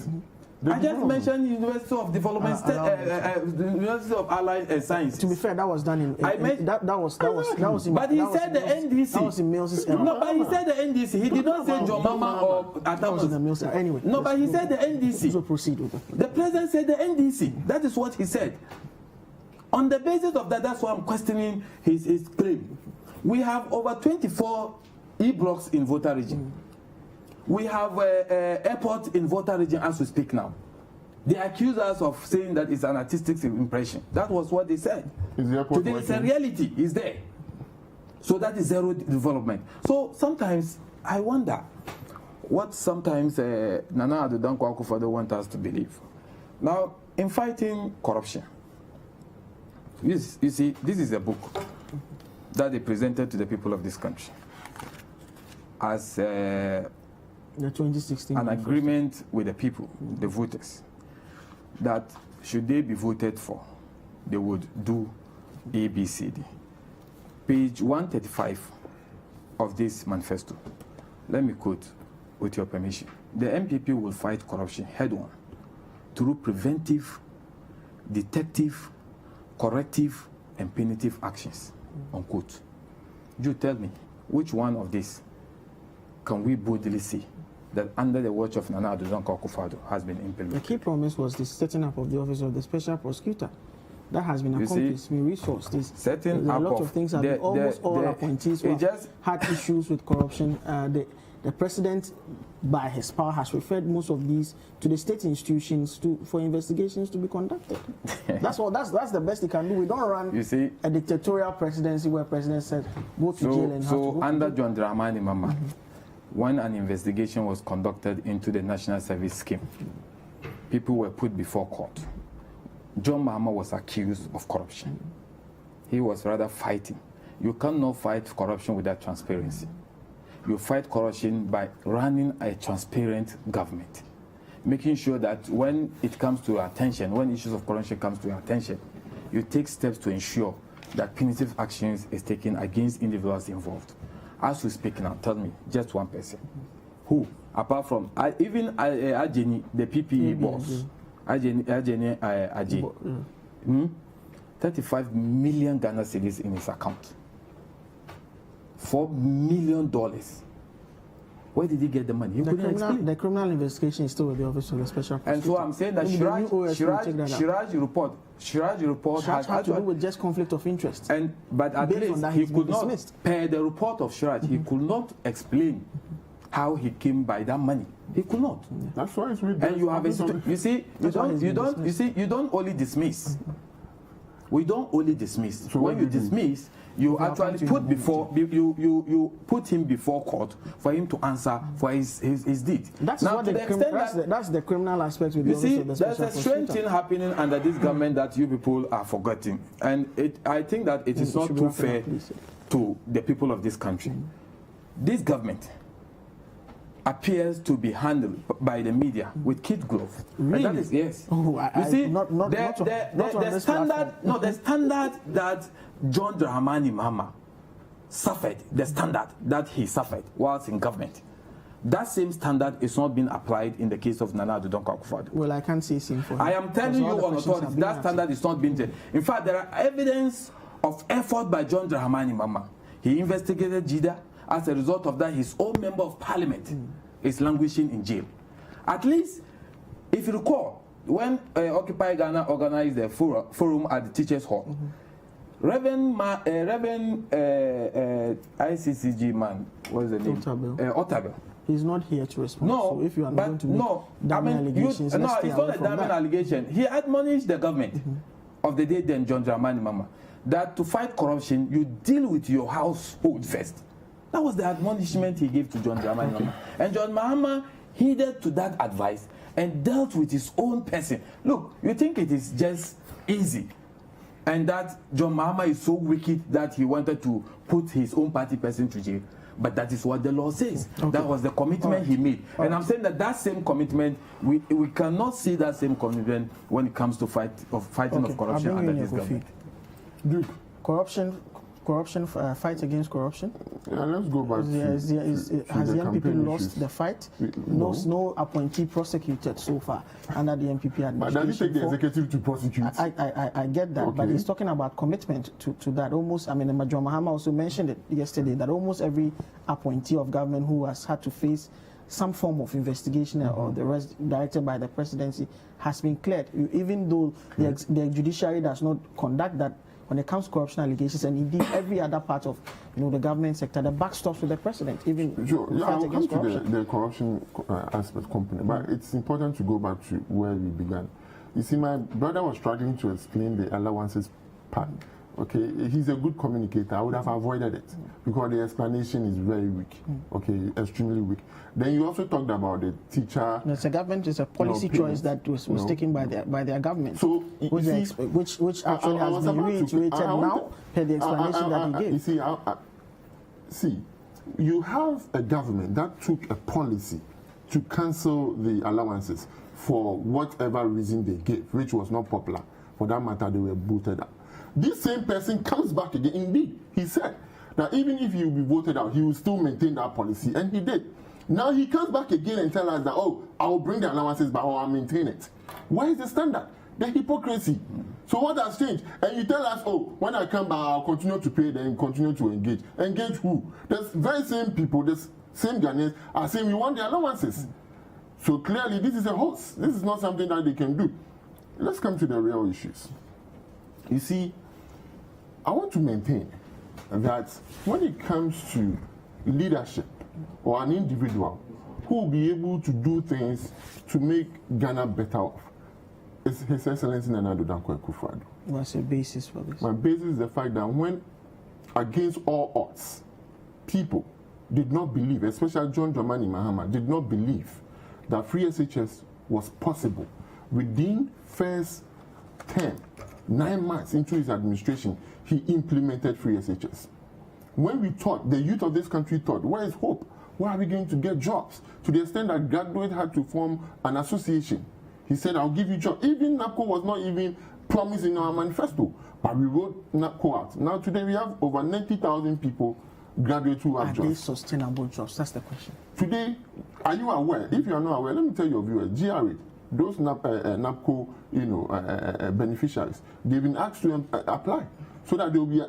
I just mentioned University of Development, University of Allied Science. To be fair, that was done in. That was in. But he said the NDC. That was in Mills. No, but he said the NDC. He did not say Jomama or Atamas. Anyway. No, but he said the NDC. So proceed with it. The president said the NDC. That is what he said. On the basis of that, that's why I'm questioning his claim. We have over 24 E-blocks in Volta region. We have an airport in Volta region as we speak now. They accuse us of saying that it's an artistic impression. That was what they said. Is the airport today, it's a reality. It's there. So that is zero development. So sometimes I wonder what sometimes Nana Addo Akufo-Addo wants us to believe. Now, in fighting corruption, you see, this is a book that they presented to the people of this country as the 2016 an agreement with the people, the voters, that should they be voted for, they would do ABCD. Page 135 of this manifesto. Let me quote, with your permission. The MPP will fight corruption head-on through preventive, detective, corrective, and punitive actions, unquote. You tell me, which one of these can we boldly say that under the watch of Nana Addo Akufo-Addo has been implemented? The key promise was the setting up of the office of the special prosecutor. That has been accomplished. We resourced. Setting up a lot of things have been almost all appointees who have had issues with corruption. The president, by his power, has referred most of these to the state institutions for investigations to be conducted. That's the best he can do. We don't run a dictatorial presidency where president says go to jail and have to go. Under John Dramani Mahama, when an investigation was conducted into the National Service Scheme, people were put before court. John Mahama was accused of corruption. He was rather fighting. You cannot fight corruption without transparency. You fight corruption by running a transparent government, making sure that when it comes to your attention, when issues of corruption comes to your attention, you take steps to ensure that punitive actions is taken against individuals involved. As we speak now, tell me, just one person. Who, apart from, even Ajeni, the PPE boss, Ajeni Ajeni, 35 million Ghana cedis in his account. $4 million Where did he get the money? He couldn't explain. The criminal investigation is still with the Office of the Special Prosecutor. And so I'm saying that Shiraj report had to do with just conflict of interest. But at least he could not, per the report of Shiraj, he could not explain how he came by that money. He could not. That's why it's with. And you have you don't only dismiss. We don't only dismiss. So when you dismiss, you actually put you put him before court for him to answer for his deed. That's the criminal aspect with the Office of the Special There's a strange thing happening under this government that you people are forgetting, and I think that it is not too fair to the people of this country. This government appears to be handled by the media with kid glove. Really? And that is, yes. Oh, you see, the standard that John Dramani Mahama suffered, the standard that he suffered whilst in government, that same standard is not being applied in the case of Nana Addo Dankwa Akufo-Addo. Well, I can't say same for him. I am telling you on authority, that standard is not being taken. In fact, there are evidence of effort by John Dramani Mahama. He investigated Jida. As a result of that, his own member of parliament is languishing in jail. At least, if you recall, when Occupy Ghana organized the forum at the Teachers Hall, Reverend ICCG man, what is the name? Otabel. He's not here to respond. No, so if you are not going to make damning allegations, it's not a damning allegation. He admonished the government of the day then, John Dramani Mahama, that to fight corruption, you deal with your household first. That was the admonishment he gave to John Dramani Mahama. And John Mahama heeded to that advice and dealt with his own person. Look, you think it is just easy, and that John Mahama is so wicked that he wanted to put his own party person to jail. But that is what the law says. Okay. That was the commitment he made. And I'm saying that same commitment, we cannot see that same commitment when it comes to fighting of corruption under this government. Duke. Corruption, fight against corruption. Yeah, let's go back. Has the MPP lost the fight? No appointee prosecuted so far under the MPP administration. But does it take the executive to prosecute? I get that, but he's talking about commitment to that. Almost, I mean, John Mahama also mentioned it yesterday that almost every appointee of government who has had to face some form of investigation or the rest directed by the presidency has been cleared, even though the judiciary does not conduct that. When it comes to corruption allegations and indeed every other part of the government sector, the buck stops with the president, even I'll come to the corruption aspect component, but it's important to go back to where we began. You see, my brother was struggling to explain the allowances part. Okay, he's a good communicator. I would have avoided it because the explanation is very weak. Okay, extremely weak. Then you also talked about the teacher. It's a government. It's a policy choice that was taken by their government. So which actually has been reiterated now per the explanation that he gave. You see, you have a government that took a policy to cancel the allowances for whatever reason they gave, which was not popular. For that matter, they were booted out. This same person comes back again. Indeed, he said that even if he will be voted out, he will still maintain that policy, and he did. Now he comes back again and tells us that, oh, I will bring the allowances, but I'll maintain it. Where is the standard? The hypocrisy. So what has changed? And you tell us, oh, when I come back, I'll continue to pay, then continue to engage. Engage who? The very same people, the same Ghanaians are saying we want the allowances. So clearly, this is a hoax. This is not something that they can do. Let's come to the real issues. You see, I want to maintain that when it comes to leadership or an individual who will be able to do things to make Ghana better off, it's His Excellency Nana Addo Dankwa Akufo-Addo. What's the basis for this? My basis is the fact that when, against all odds, people did not believe, especially John Dramani Mahama, did not believe that free SHS was possible within first 9 months into his administration, he implemented free SHS. When we thought, the youth of this country thought, where is hope? Where are we going to get jobs? To the extent that graduates had to form an association. He said, I'll give you jobs. Even NAPCO was not even promised in our manifesto, but we wrote NAPCO out. Now today we have over 90,000 people, graduates who have jobs. Are they sustainable jobs? That's the question. Today, are you aware? If you are not aware, let me tell your viewers, GRA, those NAPCO, beneficiaries, they've been asked to apply so that they'll be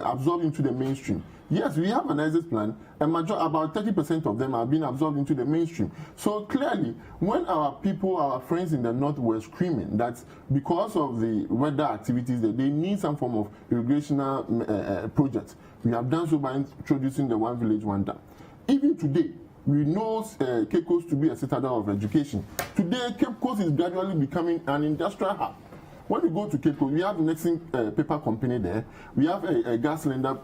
absorbed into the mainstream. Yes, we have an exit plan, and about 30% of them are being absorbed into the mainstream. So clearly, when our people, our friends in the north were screaming that because of the weather activities, that they need some form of irrigational project, we have done so by introducing the One Village, One Dam. Even today, we know Cape Coast to be a citadel of education. Today, Cape Coast is gradually becoming an industrial hub. When we go to Cape Coast, we have Nexing paper company there. We have a gas cylinder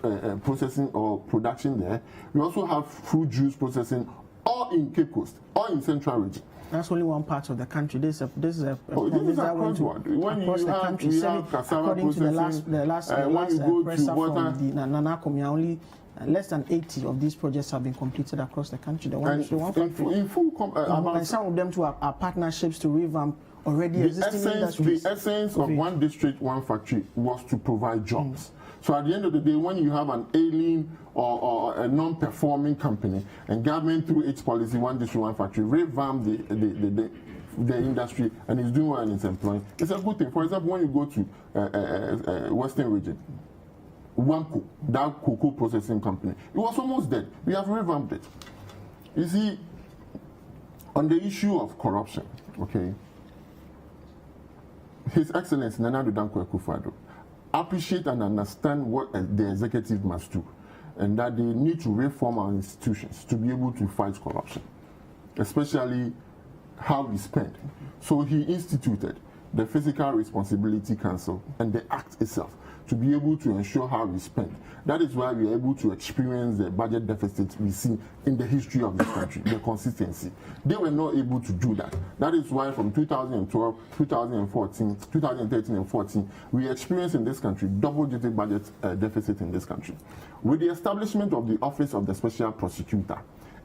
processing or production there. We also have fruit juice processing, all in Cape Coast, all in Central Region. That's only one part of the country. This is a this is across the country. We have cassava according to the last presser water, from the Nanakomi, only less than 80 of these projects have been completed across the country. The one and some of them too are partnerships to revamp already existing industries. The essence of One District, One Factory was to provide jobs. So at the end of the day, when you have an ailing or a non-performing company, and government through its policy, One District, One Factory, revamp the industry and is doing well and is employing, it's a good thing. For example, when you go to Western Region, Wamco, that cocoa processing company, it was almost dead. We have revamped it. You see, on the issue of corruption, okay, His Excellency Nana Addo Dankwa Akufo-Addo appreciate and understand what the executive must do, and that they need to reform our institutions to be able to fight corruption, especially how we spend. So he instituted the Fiscal Responsibility Council and the Act itself to be able to ensure how we spend. That is why we are able to experience the budget deficit we see in the history of this country, the consistency. They were not able to do that. That is why from 2012, 2014, 2013 and 14, we experienced in this country double-digit budget deficit in this country. With the establishment of the Office of the Special Prosecutor,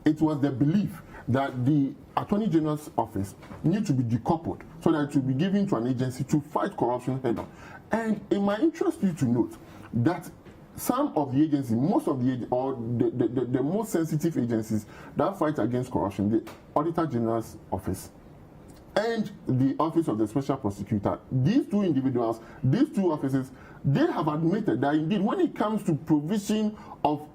it was the belief that the Attorney General's office needs to be decoupled so that it will be given to an agency to fight corruption head-on. And it might interest you to note that some of the agencies, most of the the most sensitive agencies that fight against corruption, the Auditor General's office and the Office of the Special Prosecutor, these two individuals, these two offices, they have admitted that indeed when it comes to provision of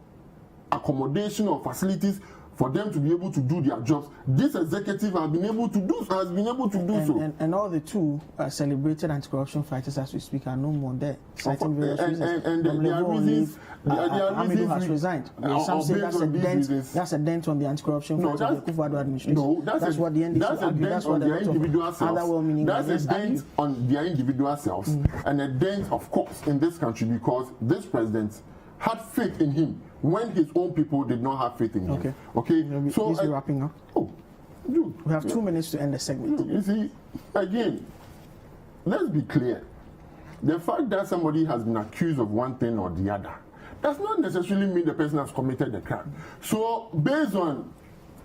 accommodation or facilities for them to be able to do their jobs, this executive has been able to do so. And all the two celebrated anti-corruption fighters as we speak are no more there. Citing various reasons. And there are reasons. Amido has resigned. Some say that's a dent on the anti-corruption fight of the Akufo-Addo administration. No, that's what the NDC argued. That's what their individual selves. Other well-meaning that's a dent on their individual selves, and a dent, of course, in this country because this president had faith in him when his own people did not have faith in him. Okay. So he's wrapping up. Oh, dude, we have 2 minutes to end the segment. Dude, you see, again, let's be clear. The fact that somebody has been accused of one thing or the other does not necessarily mean the person has committed the crime. So, based on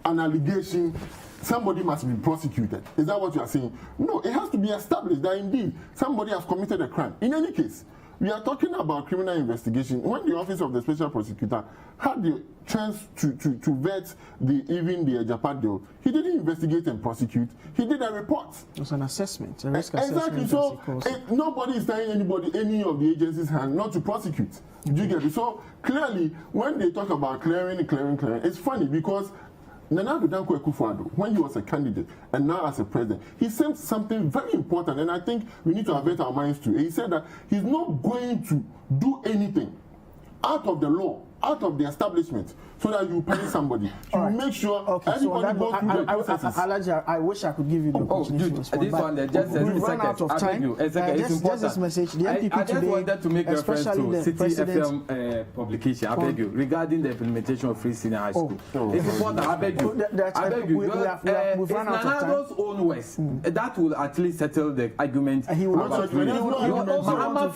an allegation, somebody must be prosecuted. Is that what you are saying? No, it has to be established that indeed somebody has committed a crime. In any case, we are talking about criminal investigation. When the Office of the Special Prosecutor had the chance to vet the Ejapa deal, he didn't investigate and prosecute. He did a report. It was an assessment, a risk assessment. Exactly. So nobody is telling any of the agencies' hand not to prosecute. Do you get it? So clearly, when they talk about clearing, it's funny because Nana Addo Dankwa Akufo-Addo, when he was a candidate and now as a president, he said something very important, and I think we need to avert our minds to. He said that he's not going to do anything out of the law, out of the establishment, so that you punish somebody. You will make sure everybody goes through the processes. I wish I could give you the opportunity to respond. This one, we've run out of time. Just this message. The MPP I just wanted to make reference to City FM publication, I beg you, regarding the implementation of free senior high school. It's important, I beg you. We've run out of time. It's own words. That will at least settle the argument about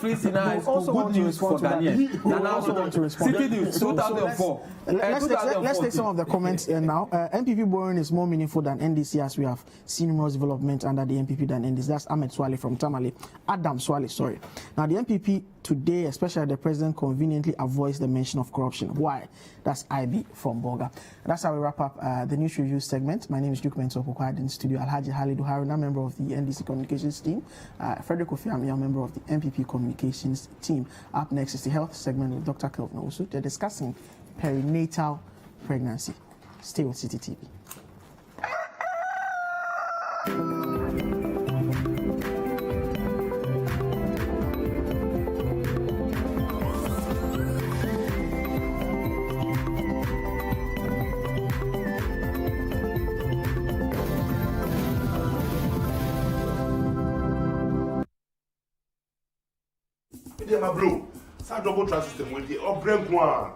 free senior high school. Good news for Ghanaians. City News 2004. Let's take some of the comments now. NPP borrowing is more meaningful than NDC, as we have seen numerous development under the NPP than NDC. That's Ahmed Swale from Tamale. Adam Swale, sorry. Now, the NPP today, especially the president conveniently avoids the mention of corruption. Why? That's IB from Boga. That's how we wrap up the news review segment. My name is Duke Mentor Pokwad in studio. Alhaji Halidu Haruna, member of the NDC communications team. Frederick Ofiami, a member of the MPP communications team. Up next is the health segment with Dr. Kelvin Osu. They're discussing perinatal pregnancy. Stay with City TV. My bro, sa double track system with the upgrade one.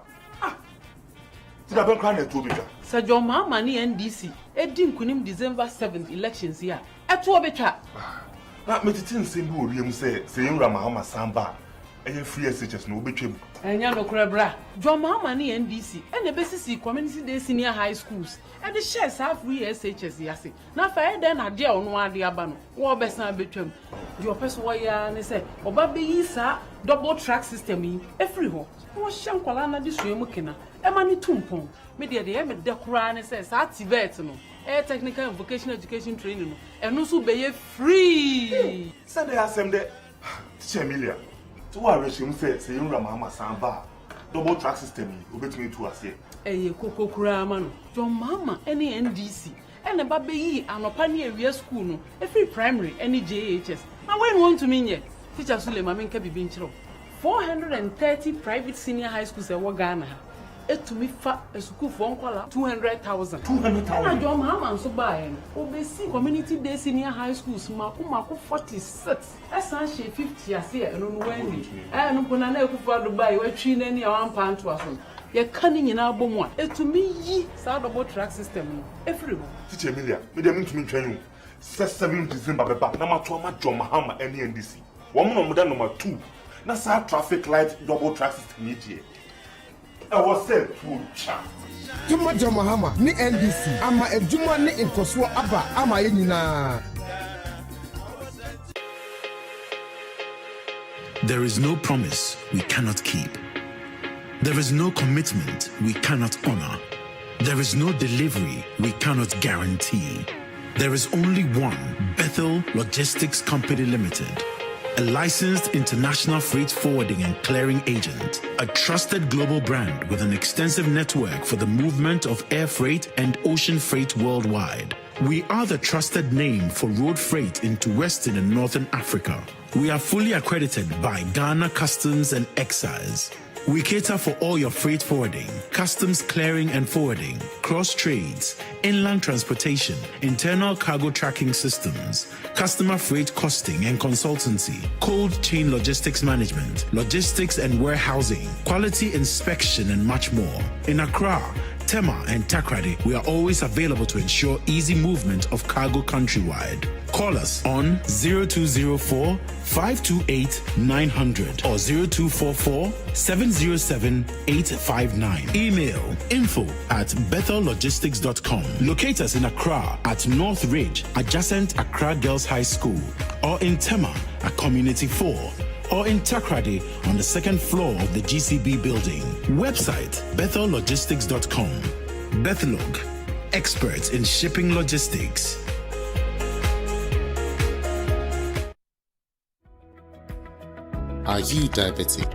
Did I cry to be? Sir John Mahama ni NDC. Edin kunim December 7th elections here. Eto obetwa. Me titin sembu oriem say you Mahama samba. Eye free SHS no obetwem. Enya no krebra. John Mahama ni NDC. Ene besisi community day senior high schools. E the shares have free SHS yase. Na fa e den ade ono ade aba no. Wo besan betwam. The person why ne say oba be yi sa double track system yi every ho. Wo hye nkwala na de suemu kena. E ma ni tumpon. Me de me de kura ne say sa activate no. Technical and vocational education training no. Eno so be ye free. Say they asem de teacher Emilia. To wa resume say you Mahama samba. Double track system yi obetumi to ase. Eye koko kura ma no. John Mahama any NDC. And about be anopa ni area school no every primary any JHS. Now when want to mean ye teacher Suleiman menka bibi nchiro 430 private senior high schools e wo Ghana ha etumi fa school for nkwala 200,000 na John Mahama nso bae no obesi community day senior high schools mako 46 esan she 50 ase e no no wani no pona na ekufu adubai watwi na ni awampa nto aso ye kani nyina abomu a etumi yi sa double track system no everywhere. Teacher Emilia, me dem ntumi twanu. 7 December beba na mato ma John Mahama NDC. Wo mo no mo da number 2. Na sa traffic light double track system yi die. I was said to chat. Tuma John Mahama ni NDC ama ejuma ni inkoso aba ama ye nyina. There is no promise we cannot keep. There is no commitment we cannot honor. There is no delivery we cannot guarantee. There is only one Bethel Logistics Company Limited, a licensed international freight forwarding and clearing agent, a trusted global brand with an extensive network for the movement of air freight and ocean freight worldwide. We are the trusted name for road freight into Western and Northern Africa. We are fully accredited by Ghana Customs and Excise. We cater for all your freight forwarding, customs clearing and forwarding, cross trades, inland transportation, internal cargo tracking systems, customer freight costing and consultancy, cold chain logistics management, logistics and warehousing, quality inspection, and much more. In Accra, Tema, and Takrady, we are always available to ensure easy movement of cargo countrywide. Call us on 0204 528 900 or 0244 707 859. Email info@bethellogistics.com. Locate us in Accra at North Ridge, adjacent Accra Girls High School, or in Tema at Community 4, or in Takrady on the second floor of the GCB building. Website bethellogistics.com. Bethelog, experts in shipping logistics. Are you diabetic?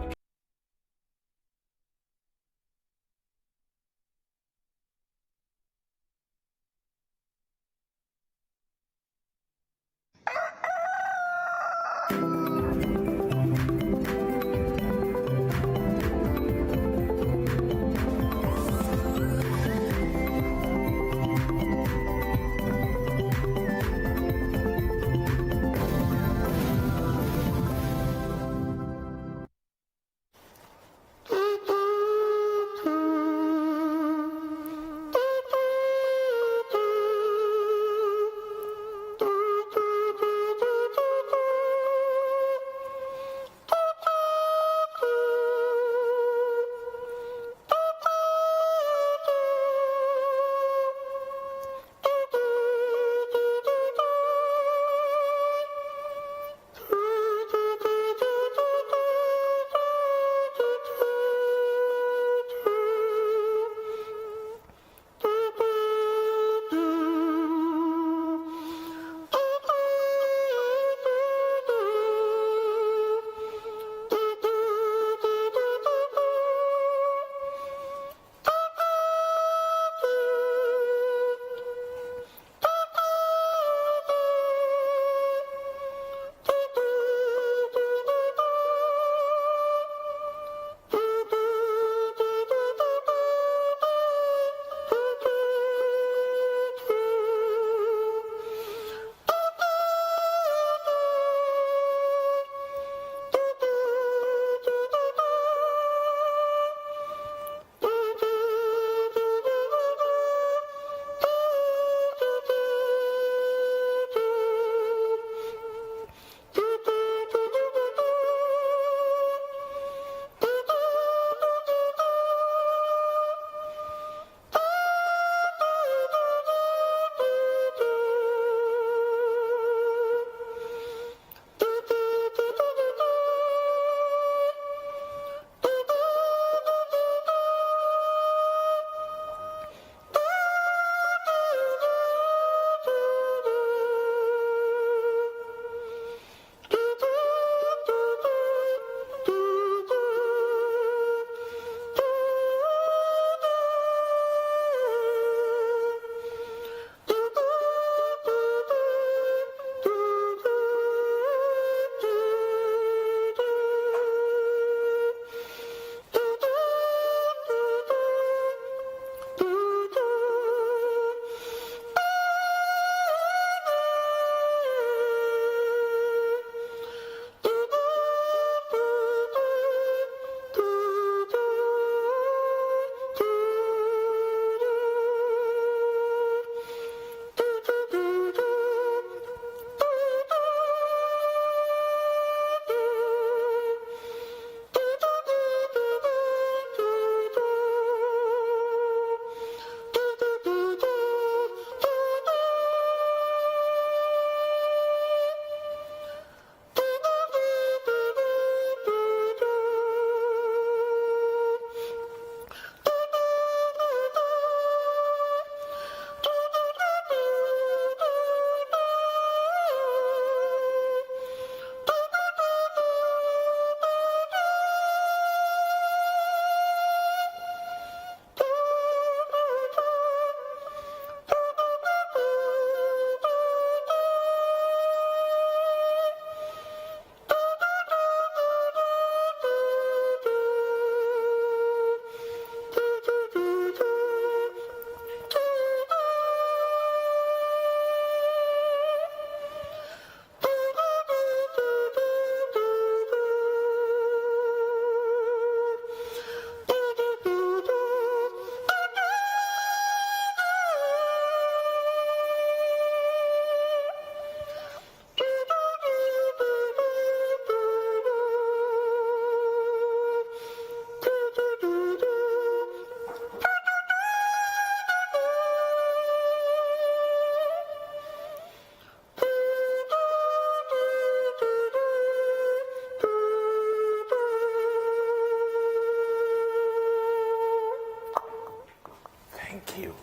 you.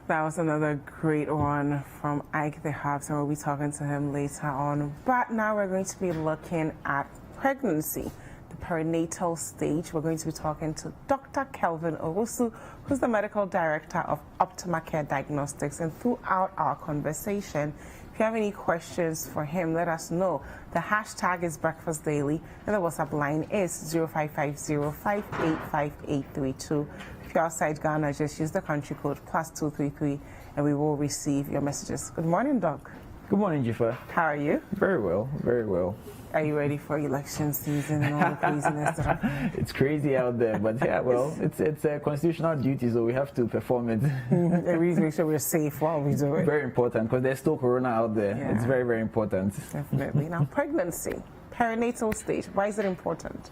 That was another great one from Ike the Hobbs, and we'll be talking to him later on. But now we're going to be looking at pregnancy, the perinatal stage. We're going to be talking to Dr. Kelvin Owusu, who's the medical director of Optima Care Diagnostics. And throughout our conversation, if you have any questions for him, let us know. The hashtag is Breakfast Daily, and the WhatsApp line is 0550585832. If you're outside Ghana, just use the country code +233, and we will receive your messages. Good morning, Doc. Good morning, Dziffa. How are you? Very well, very well. Are you ready for election season and all the craziness? It's crazy out there, but yeah, well, it's a constitutional duty, so we have to perform it. We need to make sure we're safe while we do it. Very important, because there's still corona out there. Yeah. It's very, very important. Definitely. Now, pregnancy, perinatal stage, why is it important?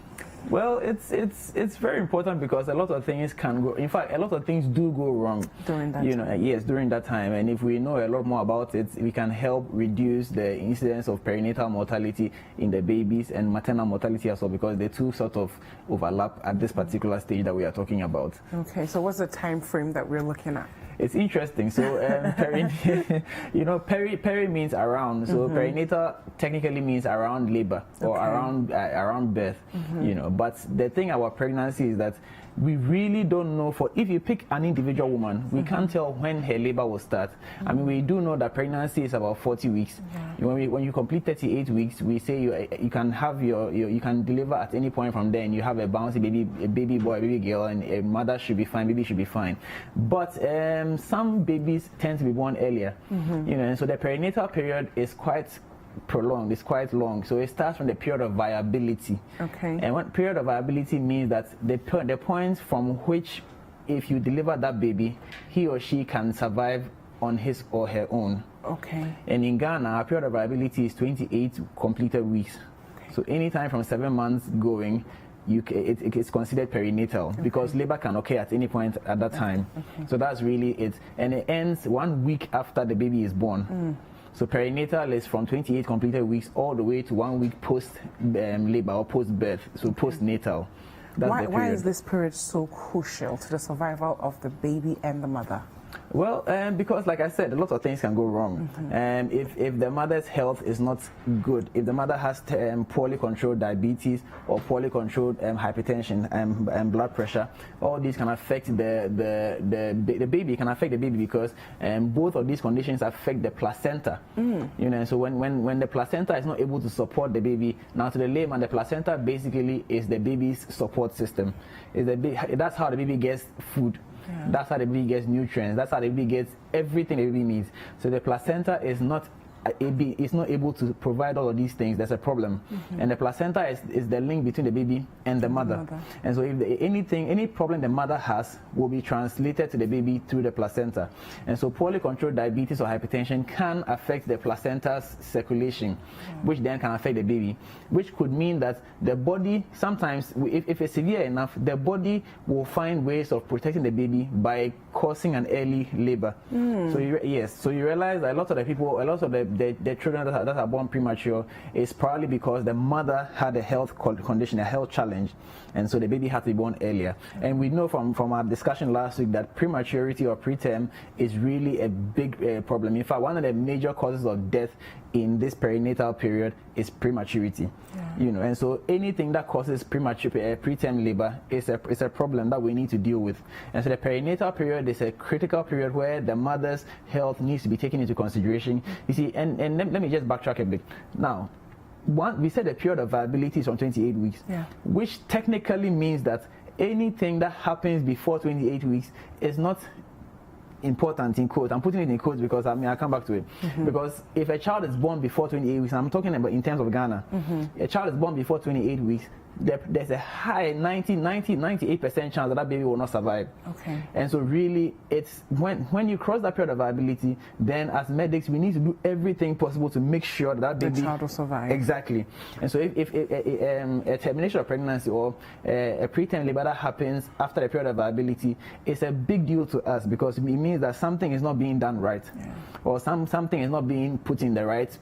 Well, it's very important because a lot of things can go. In fact, a lot of things do go wrong during that time. Yes, during that time. And if we know a lot more about it, we can help reduce the incidence of perinatal mortality in the babies and maternal mortality as well, because the two sort of overlap at this particular stage that we are talking about. Okay, so what's the time frame that we're looking at? It's interesting. So, peri means around. So, perinatal technically means around labor or around birth. But the thing about pregnancy is that we really don't know. If you pick an individual woman, we can't tell when her labor will start. I mean, we do know that pregnancy is about 40 weeks. Yeah. When you complete 38 weeks, we say you can have you can deliver at any point from there, and you have a bouncy baby, a baby boy, a baby girl, and a mother should be fine, baby should be fine. But some babies tend to be born earlier, and so the perinatal period is quite prolonged, it's quite long. So it starts from the period of viability. Okay. And what period of viability means that the point from which, if you deliver that baby, he or she can survive on his or her own. Okay. And in Ghana, our period of viability is 28 completed weeks. Okay. So anytime from 7 months going, it's considered perinatal, because labor can occur at any point at that time. Okay. So that's really it. And it ends 1 week after the baby is born. So perinatal is from 28 completed weeks all the way to 1 week post labor or post birth. So postnatal. Why is this period so crucial to the survival of the baby and the mother? Well, because like I said, a lot of things can go wrong. If the mother's health is not good, if the mother has poorly controlled diabetes or poorly controlled hypertension and blood pressure, all these can affect the baby. Can affect the baby because both of these conditions affect the placenta. So when the placenta is not able to support the baby, now to the layman, the placenta basically is the baby's support system. That's how the baby gets food. Yeah. That's how the baby gets nutrients. That's how the baby gets everything the baby needs. So the placenta is not able to provide all of these things. There's a problem. And the placenta is the link between the baby and the mother. And so if any problem the mother has will be translated to the baby through the placenta. And so poorly controlled diabetes or hypertension can affect the placenta's circulation, which then can affect the baby, which could mean that the body sometimes, if it's severe enough, the body will find ways of protecting the baby by causing an early labor. So you realize that a lot of the children that are born premature is probably because the mother had a health condition, a health challenge, and so the baby had to be born earlier. And we know from our discussion last week that prematurity or preterm is really a big problem. In fact, one of the major causes of death in this perinatal period is prematurity. And so anything that causes preterm labor is a problem that we need to deal with. And so the perinatal period is a critical period where the mother's health needs to be taken into consideration. You see, and let me just backtrack a bit. Now, we said the period of viability is from 28 weeks, which technically means that anything that happens before 28 weeks is not important, in quotes. I'm putting it in quotes because I'll come back to it. Because if a child is born before 28 weeks, I'm talking about in terms of Ghana, a child is born before 28 weeks, there's a high 98% chance that baby will not survive. Okay. And so really, it's when you cross that period of viability, then as medics, we need to do everything possible to make sure that baby, the child will survive. Exactly. And so if a termination of pregnancy or a preterm labor that happens after the period of viability, it's a big deal to us because it means that something is not being done right, or something is not being put in the right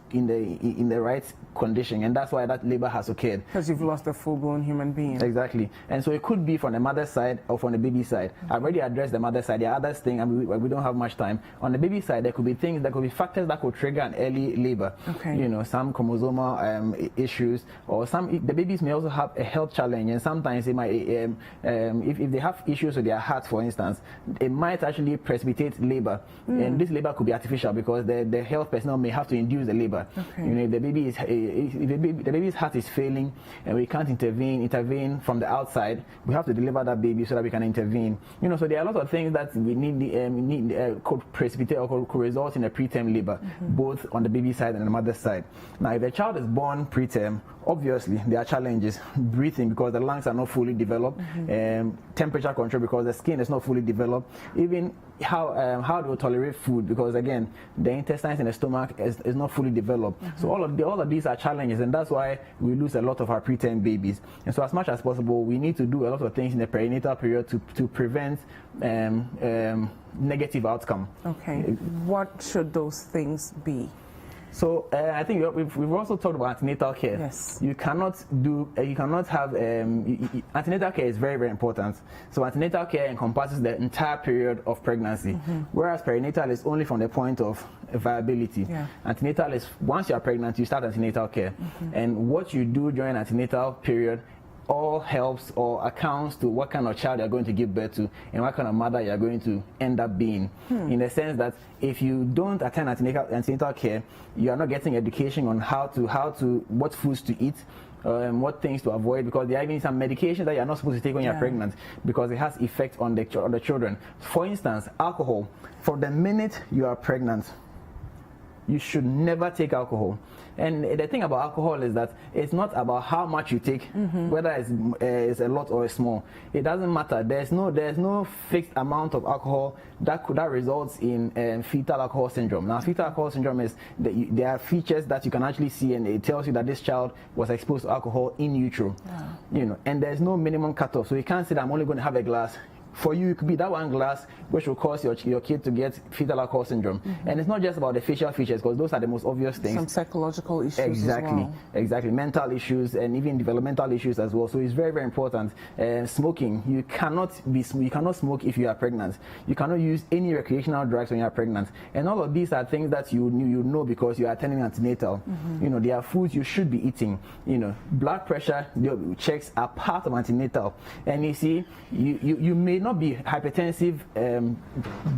condition, and that's why that labor has occurred. Because you've lost the full full-grown human being. Exactly. And so it could be from the mother's side or from the baby side. I've already addressed the mother's side. The other thing, and we don't have much time. On the baby side, there could be things, there could be factors that could trigger an early labor. Okay. You know, some chromosomal issues, or the babies may also have a health challenge, and sometimes they might, if they have issues with their heart, for instance, it might actually precipitate labor. And this labor could be artificial because the health personnel may have to induce the labor. Okay. You know, if the baby is, if the baby's heart is failing and we can't intervene from the outside, we have to deliver that baby so that we can intervene. You know, so there are a lot of things that we could precipitate or could result in a preterm labor, both on the baby side and the mother's side. Now, if the child is born preterm, obviously there are challenges. Breathing, because the lungs are not fully developed, temperature control, because the skin is not fully developed, even how they will tolerate food, because again the intestines in the stomach is not fully developed. So all of these are challenges, and that's why we lose a lot of our preterm babies. And so as much as possible, we need to do a lot of things in the perinatal period to prevent negative outcome. Okay, what should those things be? So I think we've also talked about antenatal care. Yes. You cannot have antenatal care is very, very important. So antenatal care encompasses the entire period of pregnancy, whereas perinatal is only from the point of viability. Yeah. Antenatal is once you are pregnant, you start antenatal care, and what you do during antenatal period all helps or accounts to what kind of child you're going to give birth to and what kind of mother you're going to end up being. In the sense that if you don't attend antenatal care, you are not getting education on what foods to eat, what things to avoid, because there are even some medications that you're not supposed to take when you're pregnant because it has effect on the children. For instance, alcohol. For the minute you are pregnant, you should never take alcohol. And the thing about alcohol is that it's not about how much you take, whether it's a lot or a small. It doesn't matter. There's no fixed amount of alcohol that results in fetal alcohol syndrome. Now, fetal alcohol syndrome is there are features that you can actually see, and it tells you that this child was exposed to alcohol in utero. You know, and there's no minimum cutoff, so you can't say that I'm only going to have a glass. For you, it could be that one glass which will cause your kid to get fetal alcohol syndrome. And it's not just about the facial features, because those are the most obvious things. Some psychological issues as well. Exactly. Mental issues and even developmental issues as well. So it's very, very important. Smoking. You cannot smoke if you are pregnant. You cannot use any recreational drugs when you are pregnant. And all of these are things that you know because you are attending antenatal. You know, there are foods you should be eating. You know, blood pressure checks are part of antenatal. And you see, you may not be hypertensive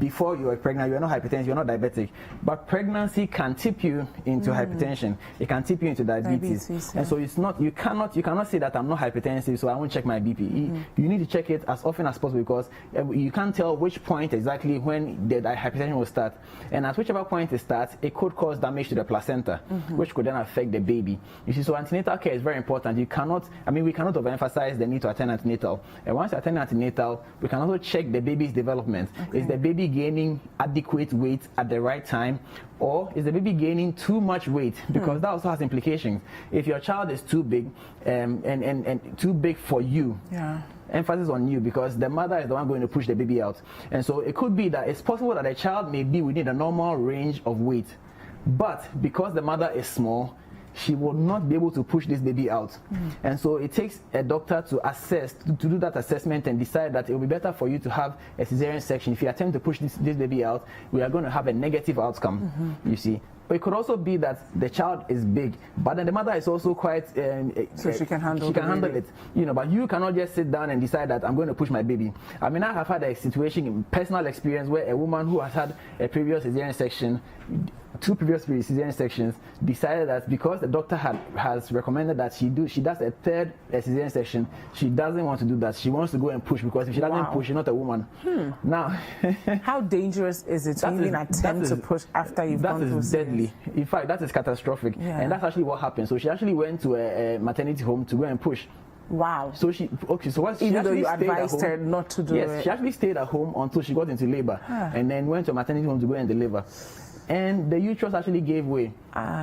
before you are pregnant. You are not hypertensive, you are not diabetic, but pregnancy can tip you into hypertension. It can tip you into diabetes. And so it's not, you cannot say that I'm not hypertensive, so I won't check my BP. You need to check it as often as possible, because you can't tell which point exactly when the hypertension will start, and at whichever point it starts, it could cause damage to the placenta, which could then affect the baby. You see, so antenatal care is very important. We cannot overemphasize the need to attend antenatal. And once you attend antenatal, we can also check the baby's development. Is the baby gaining adequate weight at the right time, or is the baby gaining too much weight? Because that also has implications. If your child is too big and too big for you, emphasis on you, because the mother is the one going to push the baby out. And so it could be that it's possible that a child may be within a normal range of weight, but because the mother is small, she will not be able to push this baby out. And so it takes a doctor to do that assessment and decide that it will be better for you to have a cesarean section. If you attempt to push this baby out, we are going to have a negative outcome, you see. But it could also be that the child is big, but then the mother is also quite so she can handle it. You know, but you cannot just sit down and decide that I'm going to push my baby. I mean, I have had a situation in personal experience where a woman who has had a previous cesarean section, 2 previous cesarean sections, decided that because the doctor has recommended that she does a 3rd cesarean section, she doesn't want to do that. She wants to go and push, because if she doesn't push, she's not a woman. Now, how dangerous is it to even attempt to push after you've gone through? That is deadly. In fact, that is catastrophic. And that's actually what happened. So she actually went to a maternity home to go and push. Wow. So even though you advised her not to do it. Yes, she actually stayed at home until she got into labor, and then went to a maternity home to go and deliver. And the uterus actually gave way.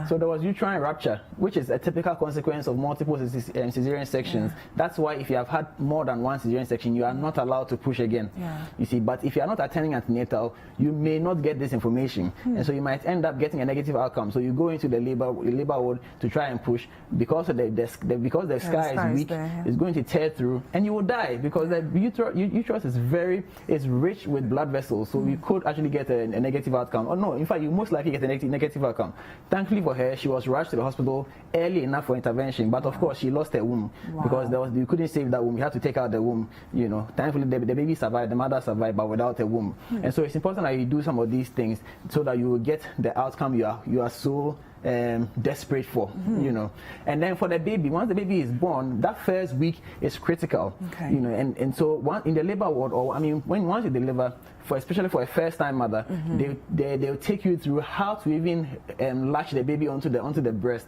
So there was uterine rupture, which is a typical consequence of multiple cesarean sections. That's why if you have had more than one cesarean section, you are not allowed to push again. You see, but if you are not attending antenatal, you may not get this information, and so you might end up getting a negative outcome. So you go into the labor ward to try and push because the scar is weak, it's going to tear through, and you will die because the uterus is rich with blood vessels. So you could actually get a negative outcome. Or no, in fact, you most likely get a negative outcome. Thankfully for her, she was rushed to the hospital early enough for intervention, but of course she lost her womb because you couldn't save that womb. You had to take out the womb. You know, thankfully the baby survived, the mother survived, but without a womb. And so it's important that you do some of these things so that you will get the outcome you are so desperate for, you know. And then for the baby, once the baby is born, that first week is critical, you know. And so in the labor ward, or I mean, once you deliver, especially for a first-time mother, they'll take you through how to even latch the baby onto the breast.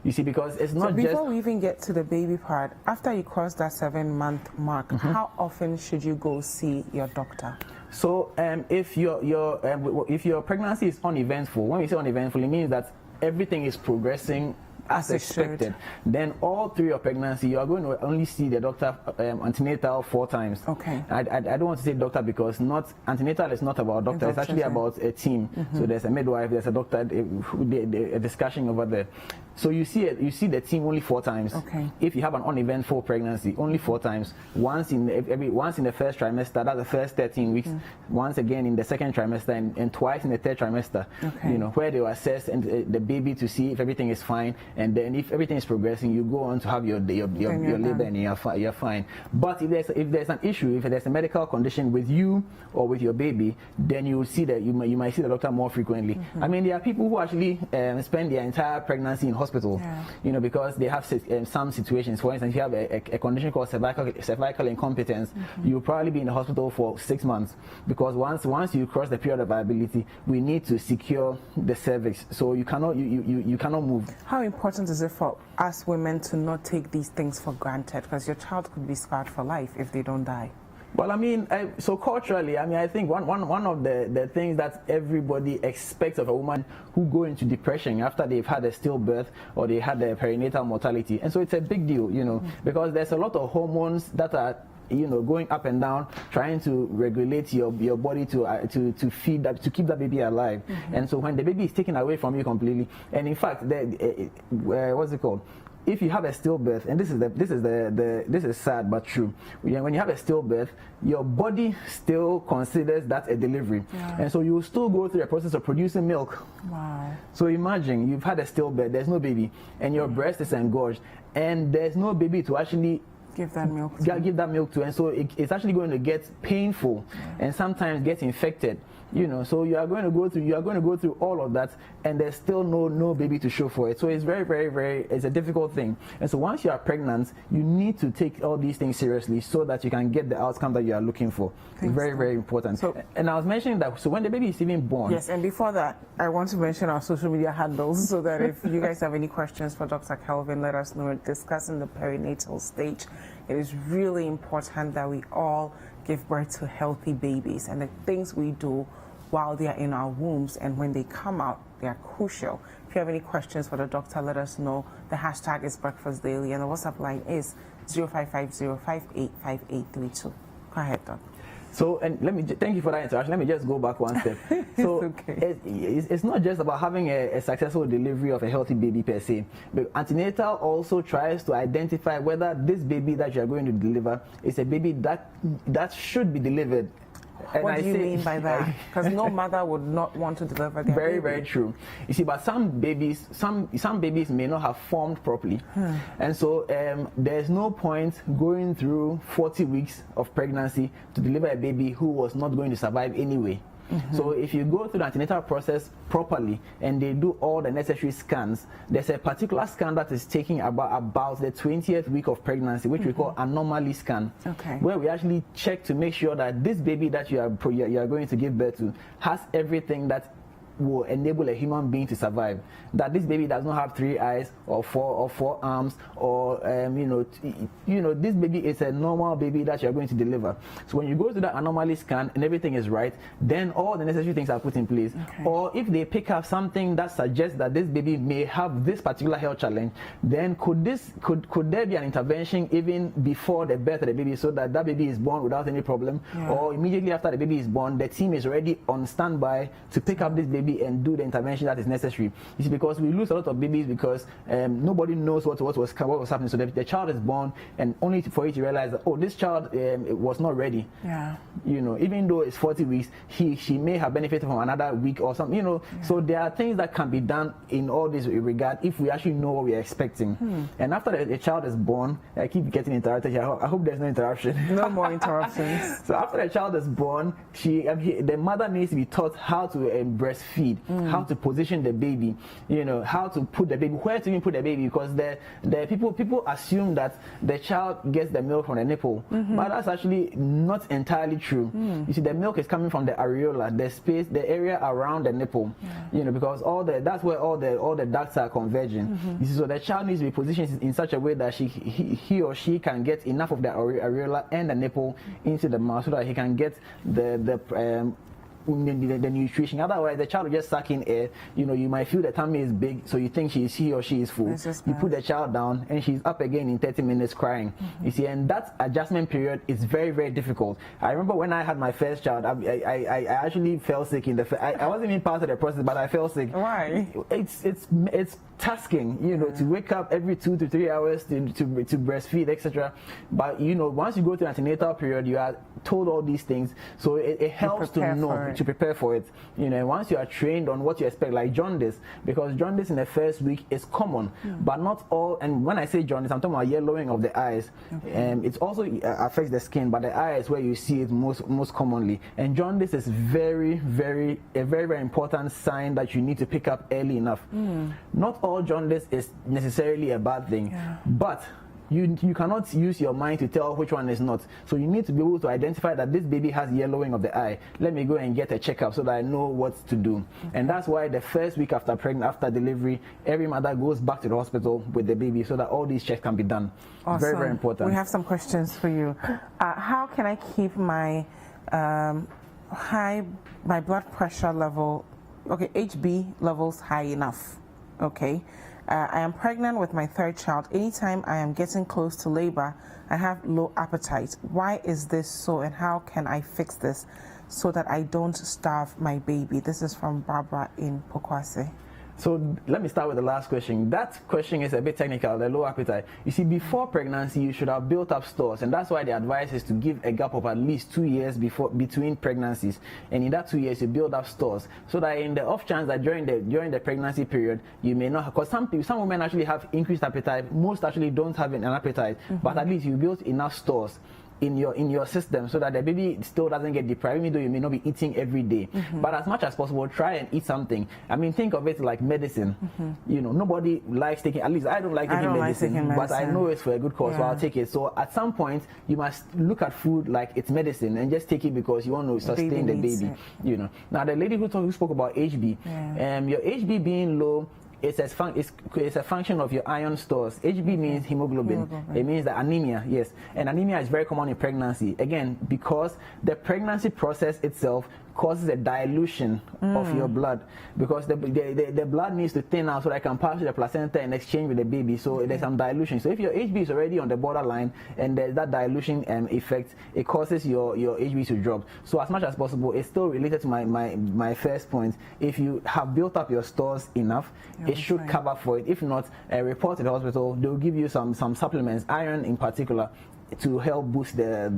You see, because it's not just. Before we even get to the baby part, after you cross that 7-month mark, how often should you go see your doctor? So if your pregnancy is uneventful, when we say uneventful, it means that everything is progressing as expected. Then all through your pregnancy, you are going to only see the doctor antenatal 4 times. Okay. I don't want to say doctor because antenatal is not about doctor. It's actually about a team. So there's a midwife, there's a doctor, a discussion over there. So you see the team only 4 times. Okay. If you have an uneventful pregnancy, only 4 times. Once in the first trimester, that's the first 13 weeks. Once again in the second trimester, and twice in the third trimester. Okay. You know, where they will assess the baby to see if everything is fine, and then if everything is progressing, you go on to have your labor and you're fine. But if there's an issue, if there's a medical condition with you or with your baby, then you will see that you might see the doctor more frequently. I mean, there are people who actually spend their entire pregnancy in hospital, you know, because they have some situations. For instance, if you have a condition called cervical incompetence, you'll probably be in the hospital for 6 months, because once you cross the period of viability, we need to secure the cervix, so you cannot move. How important is it for us women to not take these things for granted? Because your child could be scarred for life if they don't die. Well, I mean, so culturally, I mean, I think one of the things that everybody expects of a woman who go into depression after they've had a stillbirth or they had a perinatal mortality. And so it's a big deal, you know, because there's a lot of hormones that are, you know, going up and down, trying to regulate your body to feed that, to keep that baby alive. And so when the baby is taken away from you completely, and in fact, what's it called? If you have a stillbirth, and this is sad but true, when you have a stillbirth, your body still considers that a delivery, and so you still go through a process of producing milk. Wow! So imagine you've had a stillbirth, there's no baby, and your breast is engorged, and there's no baby to actually give that milk to. And so it's actually going to get painful and sometimes get infected. You know, so you are going to go through all of that, and there's still no baby to show for it. So it's very, very, very, it's a difficult thing. And so once you are pregnant, you need to take all these things seriously so that you can get the outcome that you are looking for. It's very, very important. So, and I was mentioning that, so when the baby is even born. Yes, and before that, I want to mention our social media handles so that if you guys have any questions for Dr. Kelvin, let us know. We're discussing the perinatal stage. It is really important that we all give birth to healthy babies, and the things we do while they are in our wombs and when they come out, they are crucial. If you have any questions for the doctor, let us know. The hashtag is Breakfast Daily, and the WhatsApp line is 0550585832. Go ahead, Doc. So, and thank you for that interaction. Let me just go back one step. So, it's not just about having a successful delivery of a healthy baby per se, but antenatal also tries to identify whether this baby that you are going to deliver is a baby that should be delivered. And what do you mean by that? Because no mother would not want to deliver their baby. Very true. You see, but some babies may not have formed properly, and so there's no point going through 40 weeks of pregnancy to deliver a baby who was not going to survive anyway. So if you go through the antenatal process properly and they do all the necessary scans, there's a particular scan that is taking about the 20th week of pregnancy, which we call anomaly scan, where we actually check to make sure that this baby that you are going to give birth to has everything that will enable a human being to survive. That this baby does not have 3 eyes or four arms, or this baby is a normal baby that you're going to deliver. So when you go to the anomaly scan and everything is right, then all the necessary things are put in place. Okay. Or if they pick up something that suggests that this baby may have this particular health challenge, then could there be an intervention even before the birth of the baby, so that baby is born without any problem, or immediately after the baby is born, the team is already on standby to pick up this baby and do the intervention that is necessary. You see, because we lose a lot of babies because nobody knows what was happening. So the child is born, and only for you to realize that, oh, this child was not ready. Yeah. Even though it's 40 weeks, she may have benefited from another week or something. So there are things that can be done in all this regard if we actually know what we are expecting. And after the child is born, I keep getting interrupted here. I hope there's no interruption. No more interruptions. So after the child is born, the mother needs to be taught how to breastfeed, how to position the baby, how to put the baby, where to even put the baby, because the people assume that the child gets the milk from the nipple, but that's actually not entirely true. You see, the milk is coming from the areola, the space, the area around the nipple, because that's where all the ducts are converging. You see, so the child needs to be positioned in such a way that he or she can get enough of the areola and the nipple into the mouth, so that he can get the nutrition. Otherwise, the child will just suck in air. You might feel the tummy is big, so you think he or she is full. You put the child down, and she's up again in 30 minutes crying. You see, and that adjustment period is very, very difficult. I remember when I had my first child, I actually fell sick I wasn't even part of the process, but I fell sick. Why? It's tasking, to wake up every 2 to 3 hours to breastfeed, etc. But once you go to antenatal period, you are told all these things, so it helps to know. To prepare for it, once you are trained on what you expect, like jaundice, because jaundice in the first week is common, but not all. And when I say jaundice, I'm talking about yellowing of the eyes. It also affects the skin, but the eye is where you see it most commonly. And jaundice is a very, very important sign that you need to pick up early enough. Not all jaundice is necessarily a bad thing, but you cannot use your mind to tell which one is not. So you need to be able to identify that this baby has yellowing of the eye. Let me go and get a checkup so that I know what to do. And that's why the first week after delivery, every mother goes back to the hospital with the baby so that all these checks can be done. Awesome. Very, very important. We have some questions for you. How can I keep my blood pressure level, HB levels high enough? I am pregnant with my 3rd child. Anytime I am getting close to labor, I have low appetite. Why is this so, and how can I fix this so that I don't starve my baby? This is from Barbara in Pokwase. So let me start with the last question. That question is a bit technical, the low appetite. You see, before pregnancy, you should have built up stores, and that's why the advice is to give a gap of at least 2 years between pregnancies. And in that 2 years, you build up stores, so that in the off chance that during the pregnancy period, you may not, because some women actually have increased appetite. Most actually don't have an appetite, but at least you built enough stores in your system so that the baby still doesn't get deprived, even though you may not be eating every day. But as much as possible, try and eat something. I mean, think of it like medicine. Nobody likes taking, at least I don't like taking medicine, but I know it's for a good cause, so I'll take it. So at some point, you must look at food like it's medicine and just take it because you want to sustain the baby. Now, the lady who spoke about HB, your HB being low, it's a function of your iron stores. HB means hemoglobin. It means the anemia, yes. And anemia is very common in pregnancy. Again, because the pregnancy process itself causes a dilution of your blood, because the blood needs to thin out so that it can pass through the placenta and exchange with the baby. So there's some dilution. So if your HB is already on the borderline and there's that dilution effect, it causes your HB to drop. So as much as possible, it's still related to my first point. If you have built up your stores enough, it should cover for it. If not, report to the hospital. They'll give you some supplements, iron in particular, to help boost the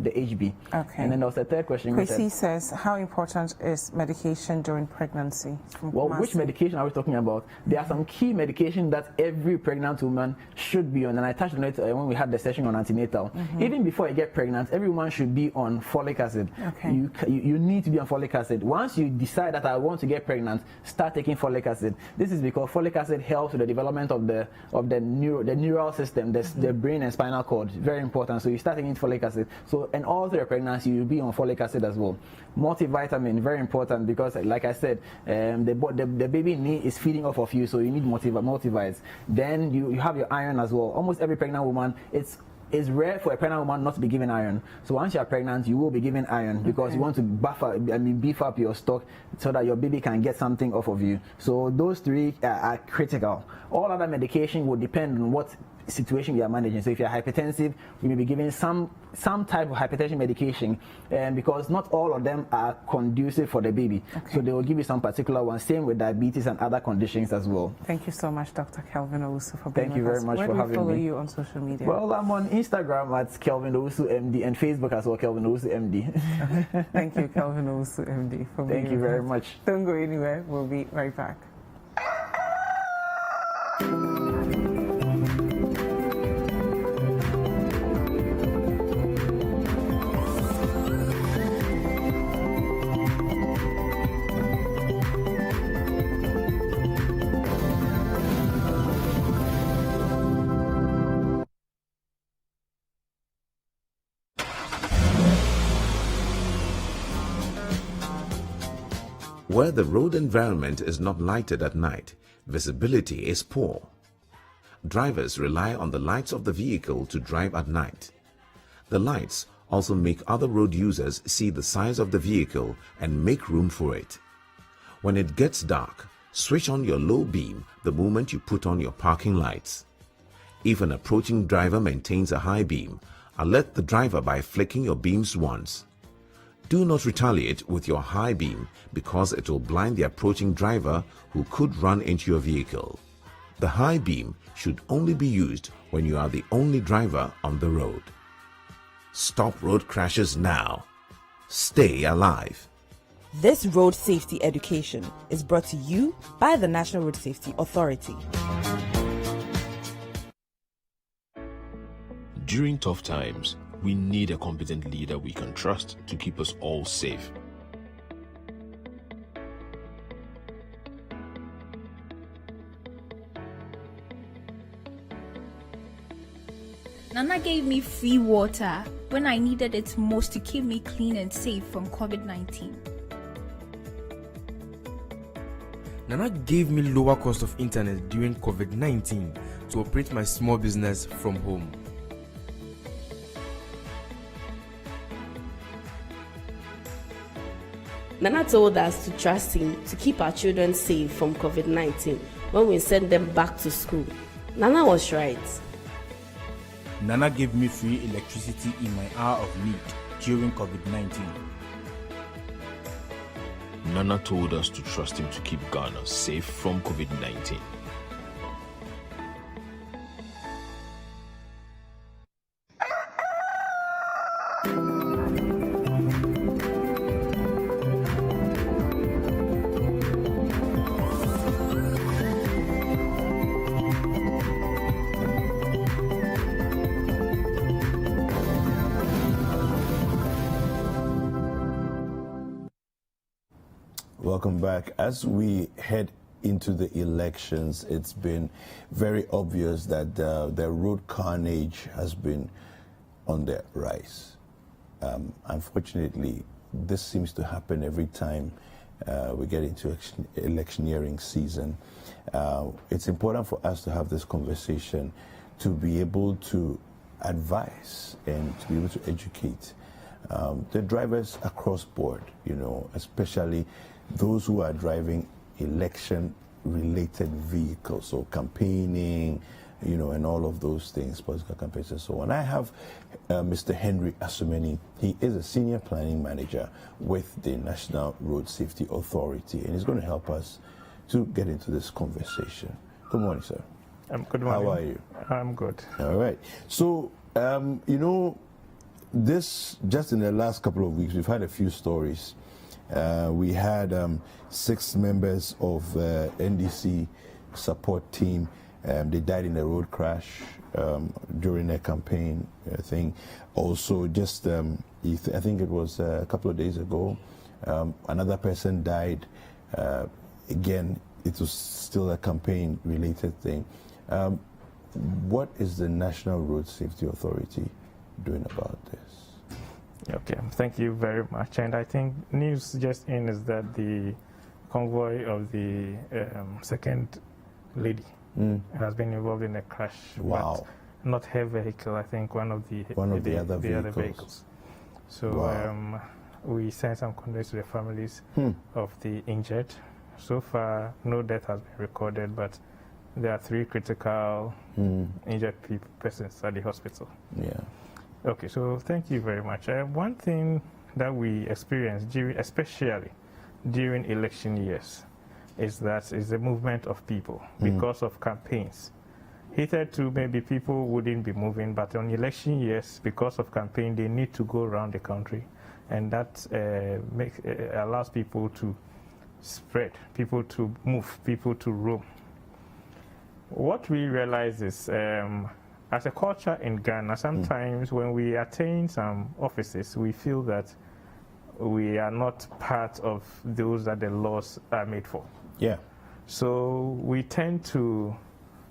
HB. And then there was a third question. Chrissy says, how important is medication during pregnancy? Well, which medication are we talking about? There are some key medication that every pregnant woman should be on, and I touched on it when we had the session on antenatal. Even before you get pregnant, every woman should be on folic acid. You need to be on folic acid. Once you decide that I want to get pregnant, start taking folic acid. This is because folic acid helps with the development of the neural system, the brain and spinal spinal cord, very important. So you start taking folic acid. So, and all through your pregnancy, you'll be on folic acid as well. Multivitamin, very important, because like I said, the baby is feeding off of you, so you need multivites. Then you have your iron as well. Almost every pregnant woman, it's rare for a pregnant woman not to be given iron. So once you're pregnant, you will be given iron because you want to beef up your stock so that your baby can get something off of you. So those three are critical. All other medication will depend on what situation you are managing. So if you're hypertensive, you may be given some type of hypertension medication, because not all of them are conducive for the baby. So they will give you some particular ones. Same with diabetes and other conditions as well. Thank you so much, Dr. Kelvin Owusu, for being with us. Thank you very much for having me. Where do we follow you on social media? Well, I'm on Instagram at Kelvin Owusu MD and Facebook as well, Kelvin Owusu MD. Thank you, Kelvin Owusu MD, for being Thank you very much. Don't go anywhere. We'll be right back. Where the road environment is not lighted at night, visibility is poor. Drivers rely on the lights of the vehicle to drive at night. The lights also make other road users see the size of the vehicle and make room for it. When it gets dark, switch on your low beam the moment you put on your parking lights. If an approaching driver maintains a high beam, alert the driver by flicking your beams once. Do not retaliate with your high beam because it will blind the approaching driver who could run into your vehicle. The high beam should only be used when you are the only driver on the road. Stop road crashes now. Stay alive. This road safety education is brought to you by the National Road Safety Authority. During tough times, we need a competent leader we can trust to keep us all safe. Nana gave me free water when I needed it most to keep me clean and safe from COVID-19. Nana gave me lower cost of internet during COVID-19 to operate my small business from home. Nana told us to trust him to keep our children safe from COVID-19 when we sent them back to school. Nana was right. Nana gave me free electricity in my hour of need during COVID-19. Nana told us to trust him to keep Ghana safe from COVID-19. Welcome back. As we head into the elections, it's been very obvious that the road carnage has been on the rise. Unfortunately, this seems to happen every time we get into electioneering season. It's important for us to have this conversation to be able to advise and to be able to educate the drivers across board, you know, especially those who are driving election-related vehicles, so campaigning, you know, and all of those things, political campaigns and so on. I have Mr. Henry Asumeni. He is a senior planning manager with the National Road Safety Authority, and he's going to help us to get into this conversation. Good morning, sir. Good morning. How are you? I'm good. All right. So, you know, just in the last couple of weeks, we've had a few stories. We had 6 members of NDC support team. They died in a road crash during a campaign thing. Also, just I think it was a couple of days ago, another person died. Again, it was still a campaign-related thing. what is the National Road Safety Authority doing about this? Okay, thank you very much. And I think news just in is that the convoy of the second lady has been involved in a crash. Wow. But not her vehicle, I think one of the other vehicles. So we sent some condolences to the families of the injured. So far, no death has been recorded, but there are 3 critical injured persons at the hospital. Yeah. Okay, so thank you very much. One thing that we experience, especially during election years, is the movement of people because of campaigns. Hitherto, maybe people wouldn't be moving, but on election years, because of campaign, they need to go around the country, and that allows people to spread, people to move, people to roam. What we realize is, as a culture in Ghana, sometimes when we attain some offices, we feel that we are not part of those that the laws are made for. Yeah. So we tend to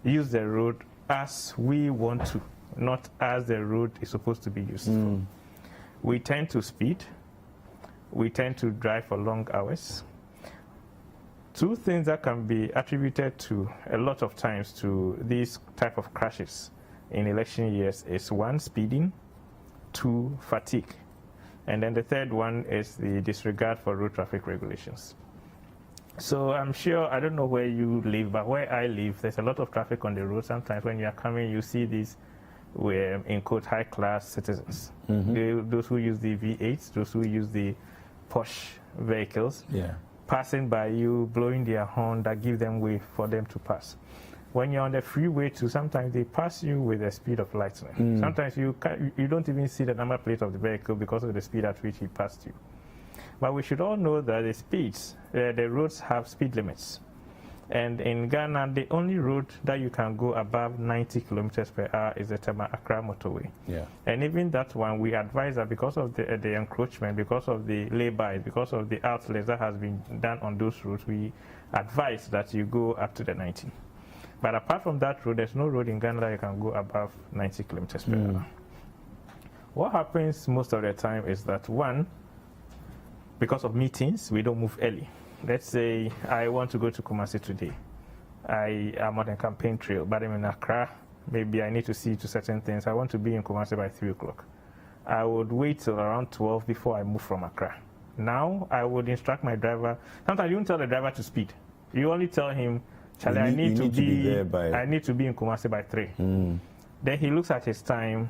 use the road as we want to, not as the road is supposed to be used for. We tend to speed. We tend to drive for long hours. 2 things that can be attributed to a lot of times to these type of crashes in election years is 1, speeding, 2, fatigue, and then the third one is the disregard for road traffic regulations. So I'm sure, I don't know where you live, but where I live, there's a lot of traffic on the road. Sometimes when you are coming, you see these, in quote, high-class citizens. Those who use the V8s, those who use the posh vehicles, passing by you, blowing their horn that give them way for them to pass. When you're on the freeway too, sometimes they pass you with the speed of lightning. Sometimes you don't even see the number plate of the vehicle because of the speed at which he passed you. But we should all know that the speeds, the roads have speed limits. And in Ghana, the only road that you can go above 90 kilometers per hour is the Tema-Accra motorway. Yeah. And even that one, we advise that because of the encroachment, because of the lay-by, because of the outlets that has been done on those roads, we advise that you go up to the 90. But apart from that road, there's no road in Ghana that you can go above 90 kilometers per hour. What happens most of the time is that, 1, because of meetings, we don't move early. Let's say I want to go to Kumasi today. I am on a campaign trail, but I'm in Accra. Maybe I need to see to certain things. I want to be in Kumasi by 3 o'clock. I would wait till around 12 before I move from Accra. Now, I would instruct my driver. Sometimes you don't tell the driver to speed. You only tell him, Charlie, I need to be in Kumasi by 3. Then he looks at his time,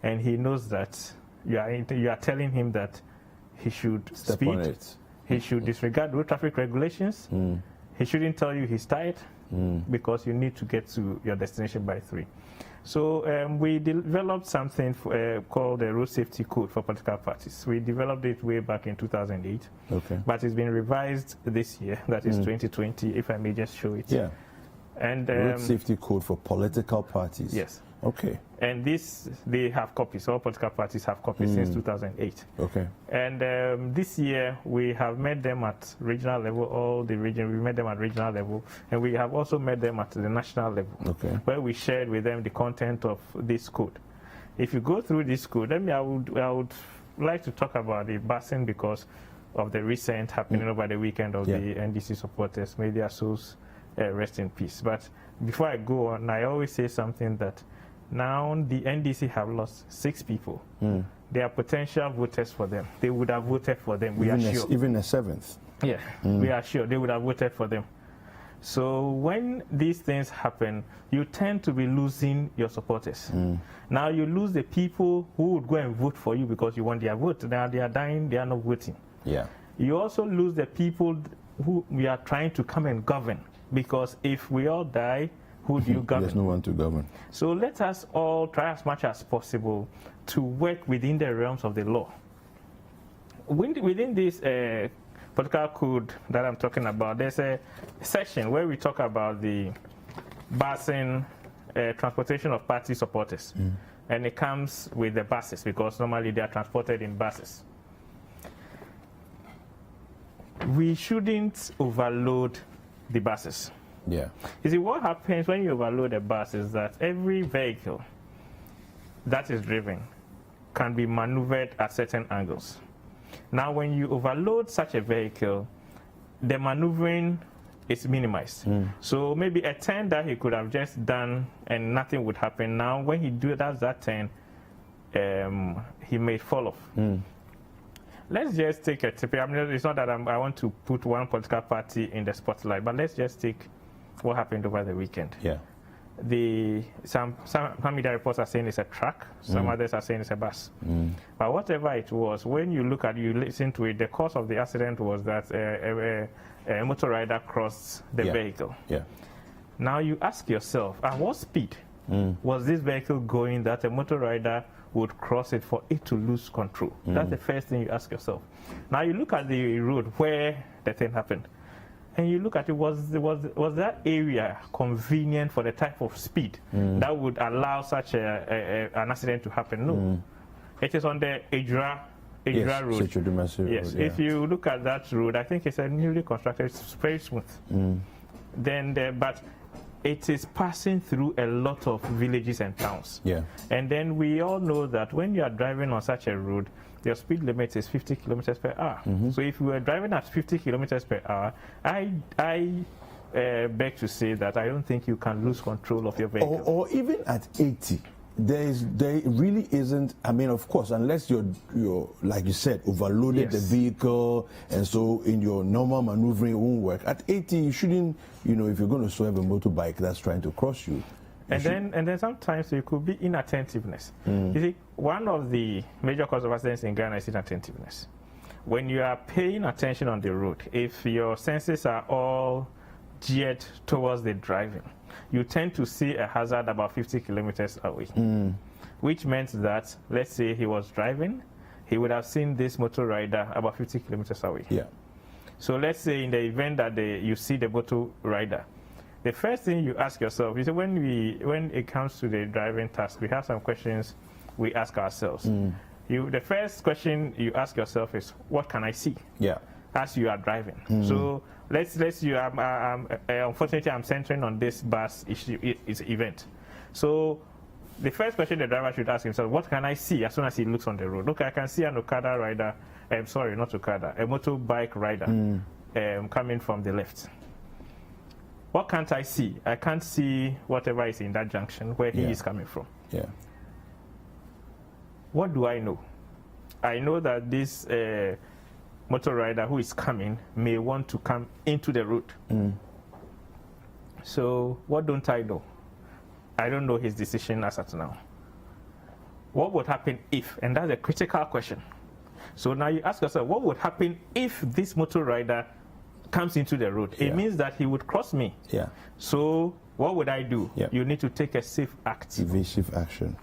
and he knows that you are telling him that he should Step on it. He should disregard road traffic regulations. He shouldn't tell you he's tired because you need to get to your destination by 3. So we developed something called the Road Safety Code for political parties. We developed it way back in 2008, but it's been revised this year, that is 2020, if I may just show it. Yeah. And Road Safety Code for political parties. Yes. Okay. And they have copies. All political parties have copies since 2008. Okay. And this year we have met them at regional level. All the region we met them at regional level, and we have also met them at the national level, where we shared with them the content of this code. If you go through this code, I would like to talk about the busing because of the recent happening over the weekend of the NDC supporters. May their souls rest in peace. But before I go on, I always say something that. Now the NDC have lost 6 people. They are potential voters for them. They would have voted for them, we are sure. Even a 7th. Yeah, we are sure they would have voted for them. So when these things happen, you tend to be losing your supporters. Now you lose the people who would go and vote for you because you want their vote. Now they are dying, they are not voting. Yeah. You also lose the people who we are trying to come and govern, because if we all die, who do you govern? There's no one to govern. So let us all try as much as possible to work within the realms of the law. Within this political code that I'm talking about, there's a section where we talk about the busing, transportation of party supporters. And it comes with the buses because normally they are transported in buses. We shouldn't overload the buses. Yeah. You see, what happens when you overload a bus is that every vehicle that is driven can be maneuvered at certain angles. Now, when you overload such a vehicle, the maneuvering is minimized. So maybe a turn that he could have just done and nothing would happen. Now, when he does that turn, he may fall off. Let's just take a tip. I mean, it's not that I want to put one political party in the spotlight, but let's just take what happened over the weekend. Yeah. Some media reports are saying it's a truck, some others are saying it's a bus. But whatever it was, when you listen to it, the cause of the accident was that a motor rider crossed the vehicle. Yeah. Now you ask yourself, at what speed was this vehicle going that a motor rider would cross it for it to lose control? That's the first thing you ask yourself. Now you look at the road where the thing happened, and you look at it, was that area convenient for the type of speed that would allow such an accident to happen? No. It is on the Adra road. Yes, if you look at that road, I think it's a newly constructed, it's very smooth. But it is passing through a lot of villages and towns. Yeah. And then we all know that when you are driving on such a road, your speed limit is 50 kilometers per hour. So if you were driving at 50 kilometers per hour, I beg to say that I don't think you can lose control of your vehicle. Or even at 80. There really isn't. I mean, of course, unless you're like you said, overloaded the vehicle, and so in your normal maneuvering it won't work. At 80, you shouldn't. If you're going to swerve a motorbike that's trying to cross you. And then sometimes it could be inattentiveness. You see, one of the major causes of accidents in Ghana is inattentiveness. When you are paying attention on the road, if your senses are all geared towards the driving, you tend to see a hazard about 50 kilometers away, which meant that, let's say he was driving, he would have seen this motor rider about 50 kilometers away. Yeah. So let's say in the event that you see the motor rider, the first thing you ask yourself is when it comes to the driving task, we have some questions we ask ourselves. The first question you ask yourself is, what can I see? Yeah. As you are driving. So let's unfortunately I'm centering on this bus event. So the first question the driver should ask himself, what can I see as soon as he looks on the road? Okay, I can see an Okada rider, sorry, not Okada, a motorbike rider coming from the left. What can't I see? I can't see whatever is in that junction where he is coming from. Yeah. What do I know? I know that this motor rider who is coming may want to come into the road. So what don't I know? I don't know his decision as at now. What would happen if? And that's a critical question. So now you ask yourself, what would happen if this motor rider comes into the road? It means that he would cross me. Yeah. So what would I do? You need to take a safe act. Evasive action.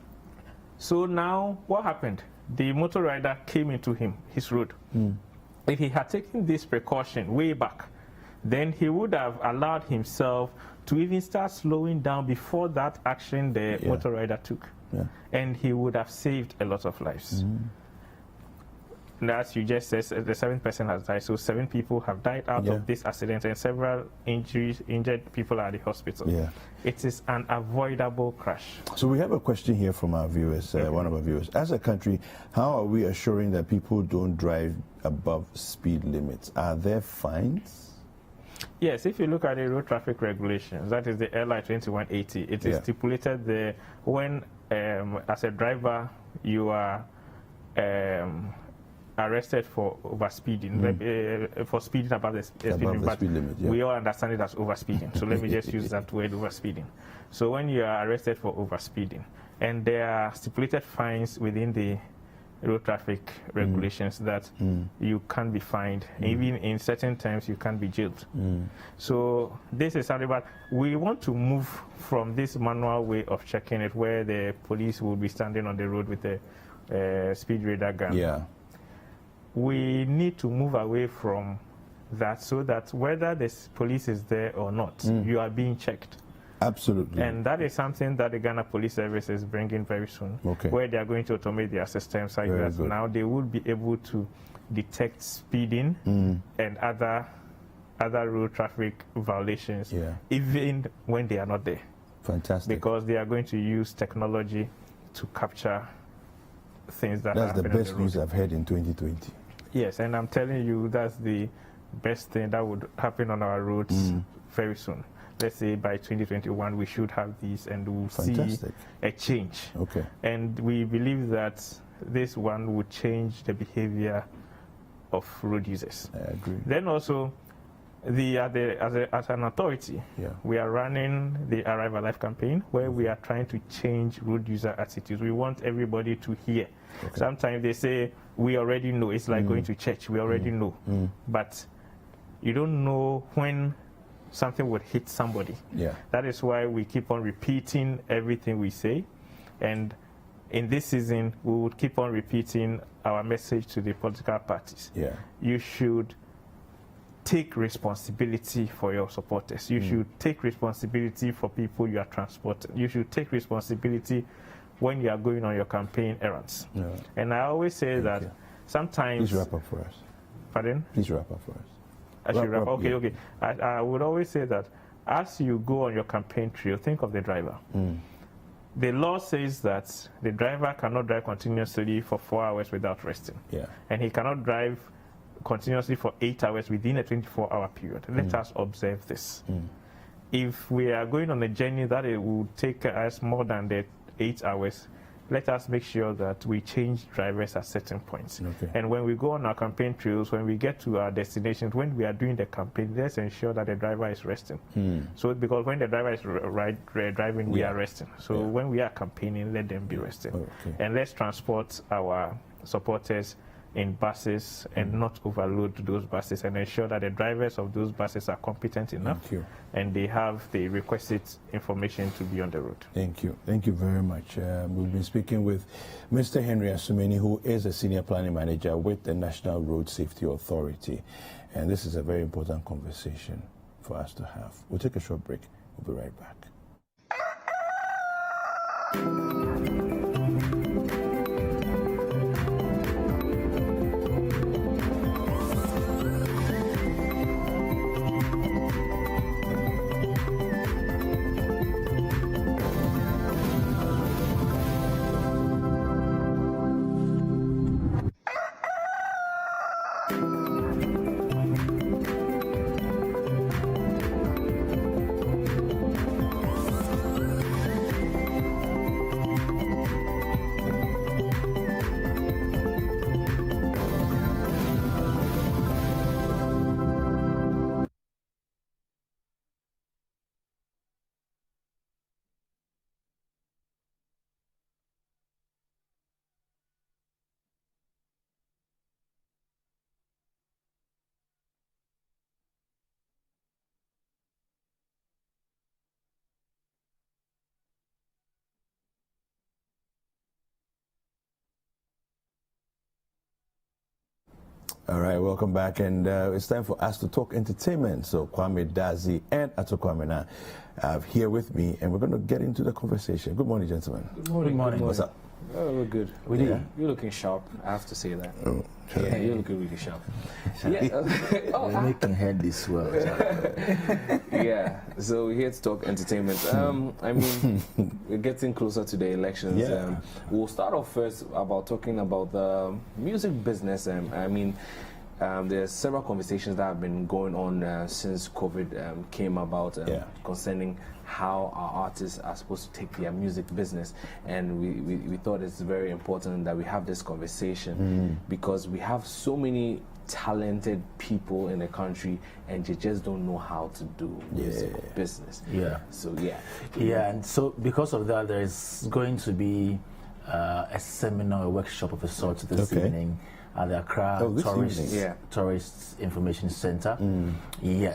So now what happened? The motor rider came into his road. If he had taken this precaution way back, then he would have allowed himself to even start slowing down before that action the motor rider took. And he would have saved a lot of lives. And as you just said, the 7th person has died, so 7 people have died out of this accident, and several injured people are at the hospital. It is an avoidable crash. So we have a question here from our viewers, one of our viewers. As a country, how are we assuring that people don't drive above speed limits? Are there fines? Yes, if you look at the road traffic regulations, that is the LI 2180, it is stipulated there when, as a driver, you are arrested for overspeeding, for speeding above the speed limit, but we all understand it as overspeeding. So let me just use that word, overspeeding. So when you are arrested for overspeeding, and there are stipulated fines within the road traffic regulations that you can be fined, even in certain times you can be jailed. So this is something, but we want to move from this manual way of checking it, where the police will be standing on the road with a speed radar gun. We need to move away from that, so that whether the police is there or not, you are being checked. Absolutely. And that is something that the Ghana Police Service is bringing very soon, where they are going to automate their systems like that. Now they will be able to detect speeding and other other road traffic violations, even when they are not there. Fantastic. Because they are going to use technology to capture things that That's are the best news I've heard in 2020. Yes, and I'm telling you, that's the best thing that would happen on our roads very soon. Let's say by 2021 we should have these, and we'll see a change. Okay. And we believe that this one would change the behavior of road users. I agree. Then also, as an authority, we are running the Arrive Alive campaign, where we are trying to change road user attitudes. We want everybody to hear. Sometimes they say, we already know. It's like going to church. We already know. But you don't know when something would hit somebody. That is why we keep on repeating everything we say. And in this season, we would keep on repeating our message to the political parties. You should take responsibility for your supporters. You should take responsibility for people you are transporting. You should take responsibility when you are going on your campaign errands. And I always say that sometimes... Please wrap up for us. Pardon? Please wrap up for us. I should wrap up? Okay. I would always say that as you go on your campaign trail, think of the driver. The law says that the driver cannot drive continuously for 4 hours without resting. And he cannot drive continuously for 8 hours within a 24-hour period. Let us observe this. If we are going on a journey that it will take us more than the 8 hours, let us make sure that we change drivers at certain points. And when we go on our campaign trails, when we get to our destinations, when we are doing the campaign, let's ensure that the driver is resting. So because when the driver is driving, we are resting. So when we are campaigning, let them be resting. And let's transport our supporters in buses and not overload those buses, and ensure that the drivers of those buses are competent enough and they have the requisite information to be on the road. Thank you. Thank you very much. We've been speaking with Mr. Henry Asumeni, who is a Senior Planning Manager with the National Road Safety Authority. And this is a very important conversation for us to have. We'll take a short break. We'll be right back. All right, welcome back, and it's time for us to talk entertainment. So Kwame Dazi and Ato Kwame are here with me, and we're going to get into the conversation. Good morning, gentlemen. Good morning. Good morning. What's up? Oh, we're good. You're looking sharp, I have to say that. Oh, yeah, you're looking really sharp. You're making head this well. Yeah, so we're here to talk entertainment. I mean, we're getting closer to the elections. We'll start off first about talking about the music business. I mean, there's several conversations that have been going on since COVID came about concerning how our artists are supposed to take their music business, and we thought it's very important that we have this conversation because we have so many talented people in the country and they just don't know how to do music business. And so because of that, there is going to be a seminar, a workshop of a sort this evening at the Accra Tourist Information Center.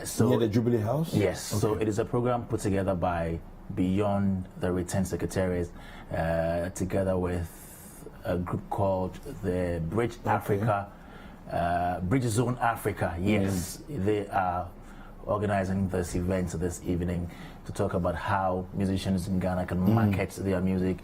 So near the Jubilee House? Yes. So it is a program put together by Beyond the Return Secretariat, together with a group called the Bridge Africa, Bridge Zone Africa. Yes, they are organizing this event this evening to talk about how musicians in Ghana can market their music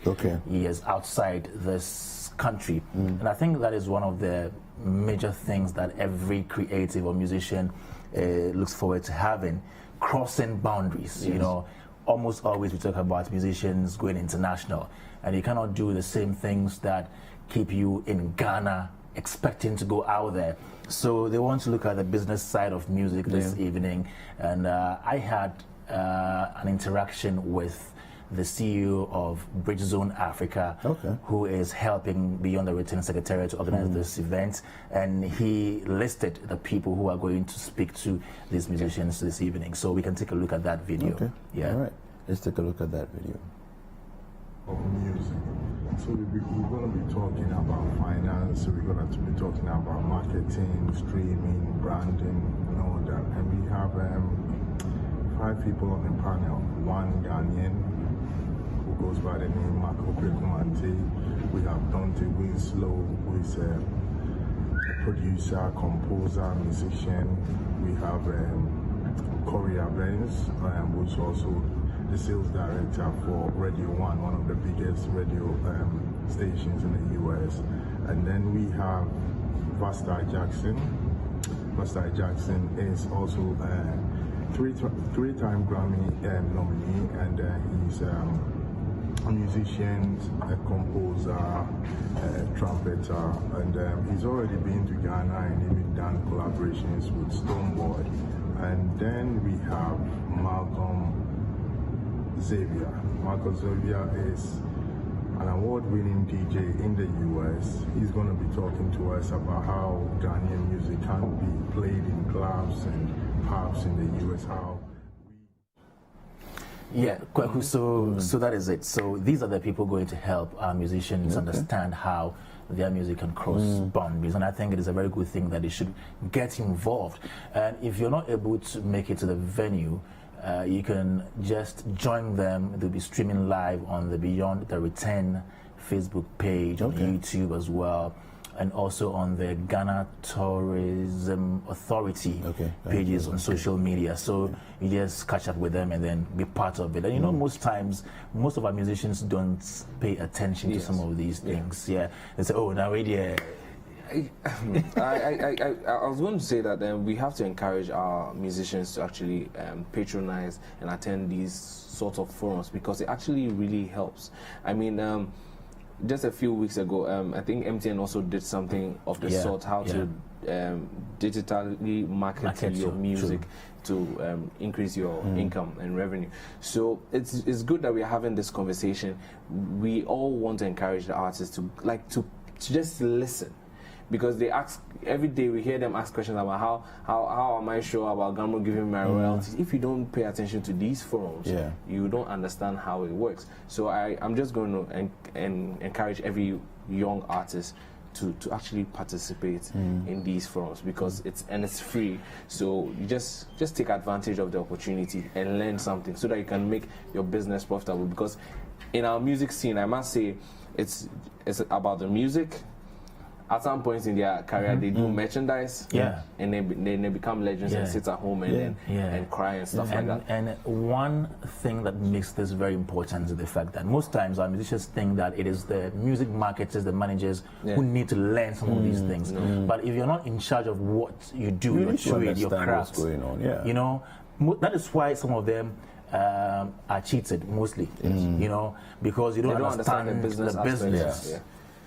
outside this country. And I think that is one of the major things that every creative or musician looks forward to having, crossing boundaries. You know, almost always we talk about musicians going international, and you cannot do the same things that keep you in Ghana expecting to go out there. So they want to look at the business side of music this evening, and I had an interaction with the CEO of Bridge Zone Africa, who is helping Beyond the Return Secretariat to organize this event, and he listed the people who are going to speak to these musicians this evening. So we can take a look at that video. Okay. Yeah. All right. Let's take a look at that video. Of music. So we're going to be talking about finance, we're going to be talking about marketing, streaming, branding, and all that. And we have 5 people on the panel. One Ghanaian who goes by the name Marco Kumante. We have Dante Winslow, who is a producer, composer, musician. We have Corey Abens, who's also the sales director for Radio 1, one of the biggest radio stations in the US. And then we have Vasta Jackson. Vasta Jackson is also three-time Grammy nominee, and he's a musician, a composer, a trumpeter, and he's already been to Ghana and even done collaborations with Stoneboy. And then we have Malcolm Xavier. Malcolm Xavier is an award-winning DJ in the US. He's going to be talking to us about how Ghanaian music can be played in clubs and pubs in the US. Kwaku, so that is it. So these are the people going to help our musicians understand how their music can cross boundaries, and I think it is a very good thing that they should get involved. And if you're not able to make it to the venue, you can just join them. They'll be streaming live on the Beyond the Return Facebook page, on YouTube as well, and also on the Ghana Tourism Authority pages on social media. So you just catch up with them and then be part of it. And you know, most times, most of our musicians don't pay attention to some of these things. They say, oh, now radio. I was going to say that we have to encourage our musicians to actually patronize and attend these sorts of forums, because it actually really helps. I mean, just a few weeks ago, I think MTN also did something of the sort, how to digitally market your music to increase your income and revenue. So it's good that we're having this conversation. We all want to encourage the artists to just listen. Because they ask, every day we hear them ask questions about how am I sure about Gamro giving my royalties. If you don't pay attention to these forums, you don't understand how it works. So I'm just going to encourage every young artist to actually participate in these forums, because it's free. So you just take advantage of the opportunity and learn something so that you can make your business profitable. Because in our music scene, I must say, it's about the music. At some points in their career, they do merchandise, and they become legends and sit at home and cry and stuff like that. And one thing that makes this very important is the fact that most times our musicians think that it is the music marketers, the managers, who need to learn some of these things. But if you're not in charge of what you do, your trade, your craft, going on, you know, that is why some of them are cheated mostly. You know, because you don't understand the business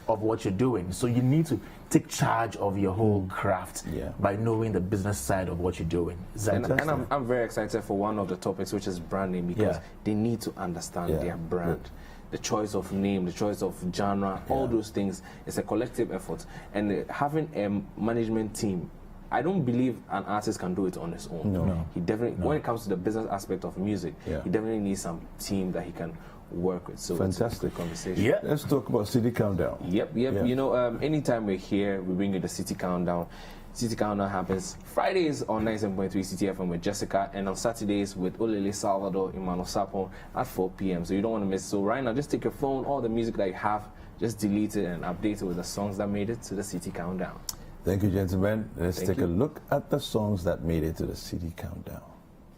of what you're doing. So you need to take charge of your whole craft by knowing the business side of what you're doing. And I'm very excited for one of the topics, which is branding, because they need to understand their brand. The choice of name, the choice of genre, all those things. It's a collective effort. And having a management team, I don't believe an artist can do it on his own. He definitely, when it comes to the business aspect of music, he definitely needs some team that he can work with. So fantastic conversation. Let's talk about City Countdown. You know, anytime we're here, we bring you the City Countdown. City Countdown happens Fridays on 97.3 CTFM with Jessica, and on Saturdays with Olele Salvador Imano Sapon at 4 p.m. So you don't want to miss. So right now, just take your phone, all the music that you have, just delete it and update it with the songs that made it to the City Countdown. Thank you, gentlemen. Let's take a look at the songs that made it to the City Countdown.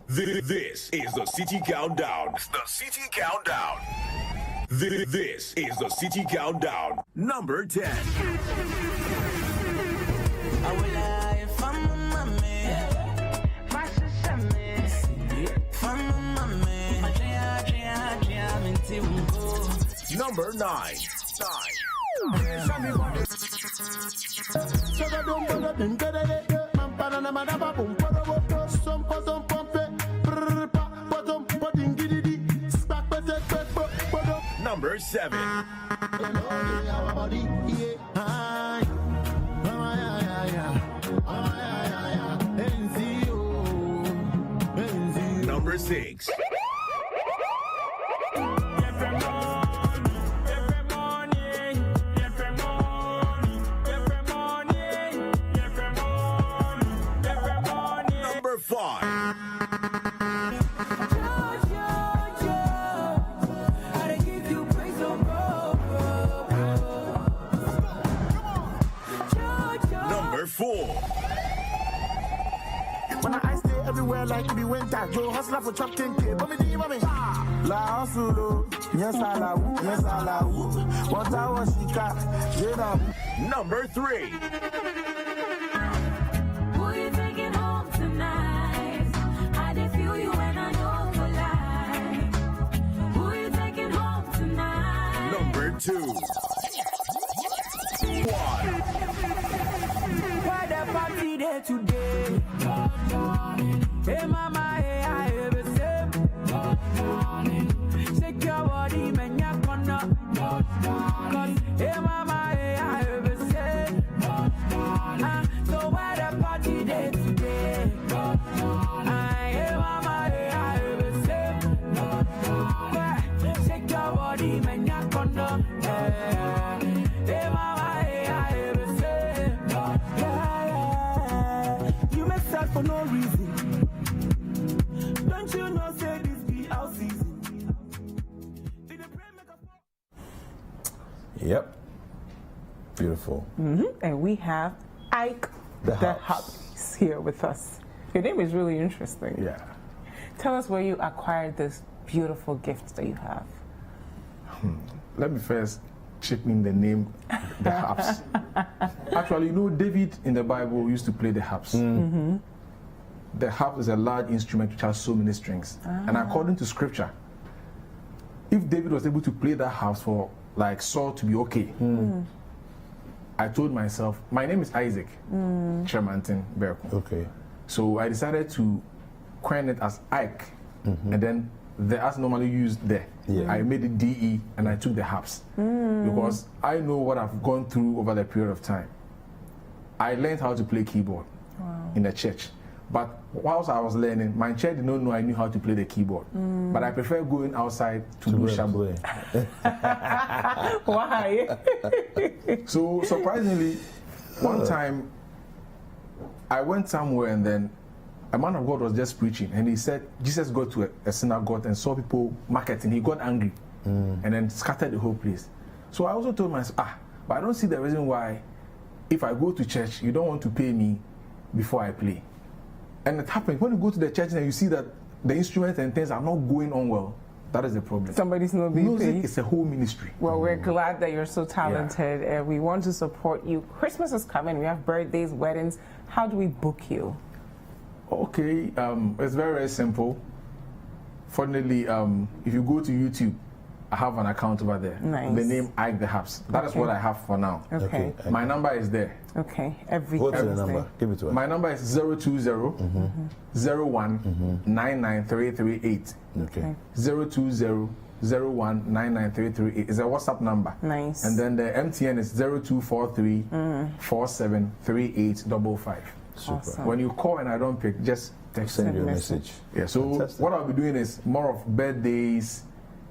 This is the City Countdown. The City Countdown. This is the City Countdown. Number 10. Number 9. Number 7. Number 6. Number 5. Number 4. When I stay everywhere like the winter, Joe hustler for chop 10K. But me think about me. La hustle, yes I la, yes I la. What I was Number 3. Who you taking home tonight? I did feel you when I know for life. Who you taking home tonight? Number 2. 1. Why the party there today? Hey mama, hey I ever say. Shake your body, man, you're gonna. Cause hey mama, hey I ever say. So why the party there today? Hey mama, hey I ever say. Shake your body, man, you're gonna. Hey mama, hey I ever say. You make sense for no reason. Don't you know, say this be our season? Yep. Beautiful. And we have Ike the Hubs here with us. Your name is really interesting. Yeah. Tell us where you acquired this beautiful gift that you have. Let me first chip in the name, the harps. Actually, you know, David in the Bible used to play the harps. The harp is a large instrument which has so many strings. And according to scripture, if David was able to play that harp for like Saul to be okay, I told myself, my name is Isaac Tremantin Berko. Okay. So I decided to coin it as Ike, and then the as normally used there. Yeah. I made it DE and I took the harps because I know what I've gone through over the period of time. I learned how to play keyboard in the church. But whilst I was learning, my church did not know I knew how to play the keyboard. But I prefer going outside to do shabu. Why? So surprisingly, one time I went somewhere and then a man of God was just preaching and he said Jesus got to a synagogue and saw people marketing. He got angry and then scattered the whole place. So I also told myself, but I don't see the reason why if I go to church, you don't want to pay me before I play. And it happens when you go to the church and you see that the instruments and things are not going on well. That is the problem. Somebody's not being paid. Music is a whole ministry. Well, we're glad that you're so talented and we want to support you. Christmas is coming. We have birthdays, weddings. How do we book you? Okay, it's very, very simple. Fortunately, if you go to YouTube, I have an account over there. Nice. The name Ike the Hubs. That is what I have for now. Okay. My number is there. Okay. What's your number? Give it to us. My number is 020 01 99338. Okay. 020 01 99338 is a WhatsApp number. Nice. And then the MTN is 0243 473855. Super. Awesome. When you call and I don't pick, just Send you a message. Yeah. So what I'll be doing is more of birthdays.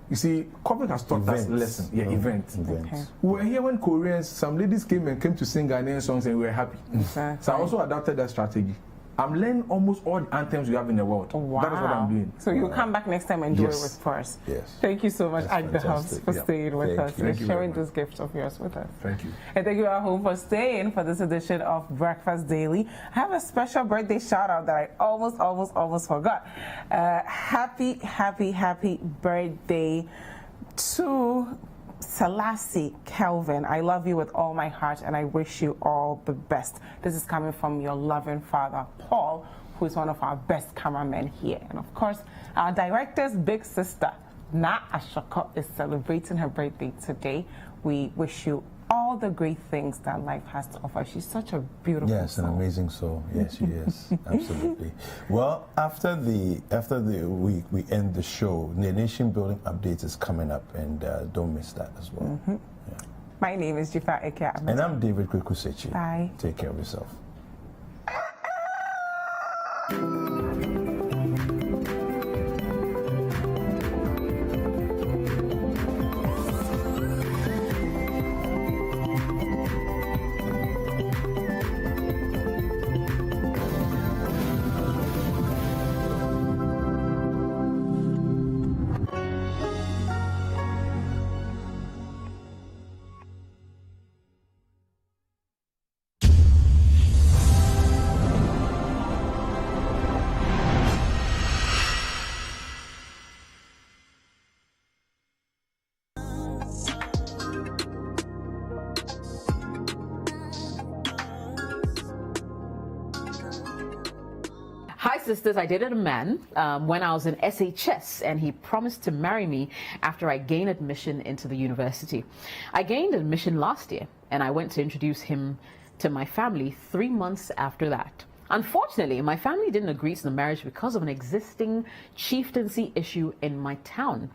You see, COVID has taught us lesson. Yeah, events. Okay. We were here when Koreans, some ladies came to sing Ghanaian songs and we were happy. Exactly. So I also adapted that strategy. I'm learning almost all the anthems we have in the world. Wow. That is what I'm doing. So you'll come back next time and do it with us. Yes. Thank you so much, Ike the House, for staying with us and sharing this gift of yours with us. Thank you. And thank you at home for staying for this edition of Breakfast Daily. I have a special birthday shout out that I almost forgot. Happy birthday to Selassie Kelvin. I love you with all my heart and I wish you all the best. This is coming from your loving father, Paul, who is one of our best cameramen here. And of course, our director's big sister, Na Ashoko is celebrating her birthday today. We wish you all the great things that life has to offer. She's such a beautiful Yes, soul. an amazing soul. Yes, she is. Absolutely. Well, after we end the show, the nation building update is coming up, and don't miss that as well. Yeah. My name is Dziffa Akua. And I'm David Kwekusechi. Bye. Take care of yourself. Hi sisters, I dated a man when I was in SHS, and he promised to marry me after I gained admission into the university. I gained admission last year, and I went to introduce him to my family 3 months after that. Unfortunately, my family didn't agree to the marriage because of an existing chieftaincy issue in my town.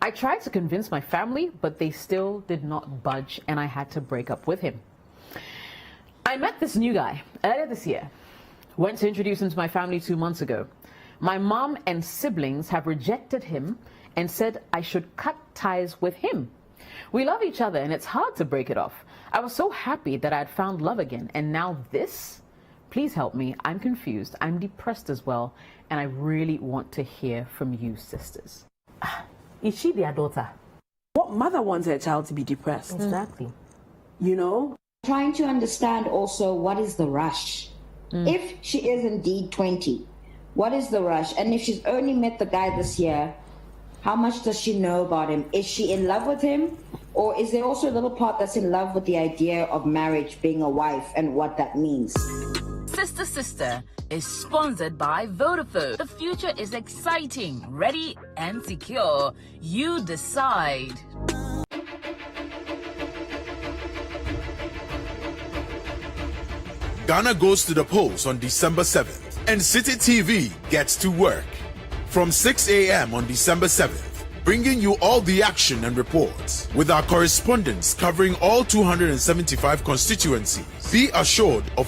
I tried to convince my family, but they still did not budge, and I had to break up with him. I met this new guy earlier this year. Went to introduce him to my family 2 months ago. My mom and siblings have rejected him and said I should cut ties with him. We love each other and it's hard to break it off. I was so happy that I had found love again, and now this? Please help me. I'm confused. I'm depressed as well, and I really want to hear from you sisters. Is she their daughter? What mother wants her child to be depressed? Exactly. You know? Trying to understand also what is the rush. If she is indeed 20, what is the rush? And if she's only met the guy this year, how much does she know about him? Is she in love with him? Or is there also a little part that's in love with the idea of marriage, being a wife, and what that means? Sister is sponsored by Vodafone. The future is exciting, ready and secure. You decide. Ghana goes to the polls on December 7th, and City TV gets to work. From 6 a.m. on December 7th, bringing you all the action and reports with our correspondents covering all 275 constituencies. Be assured of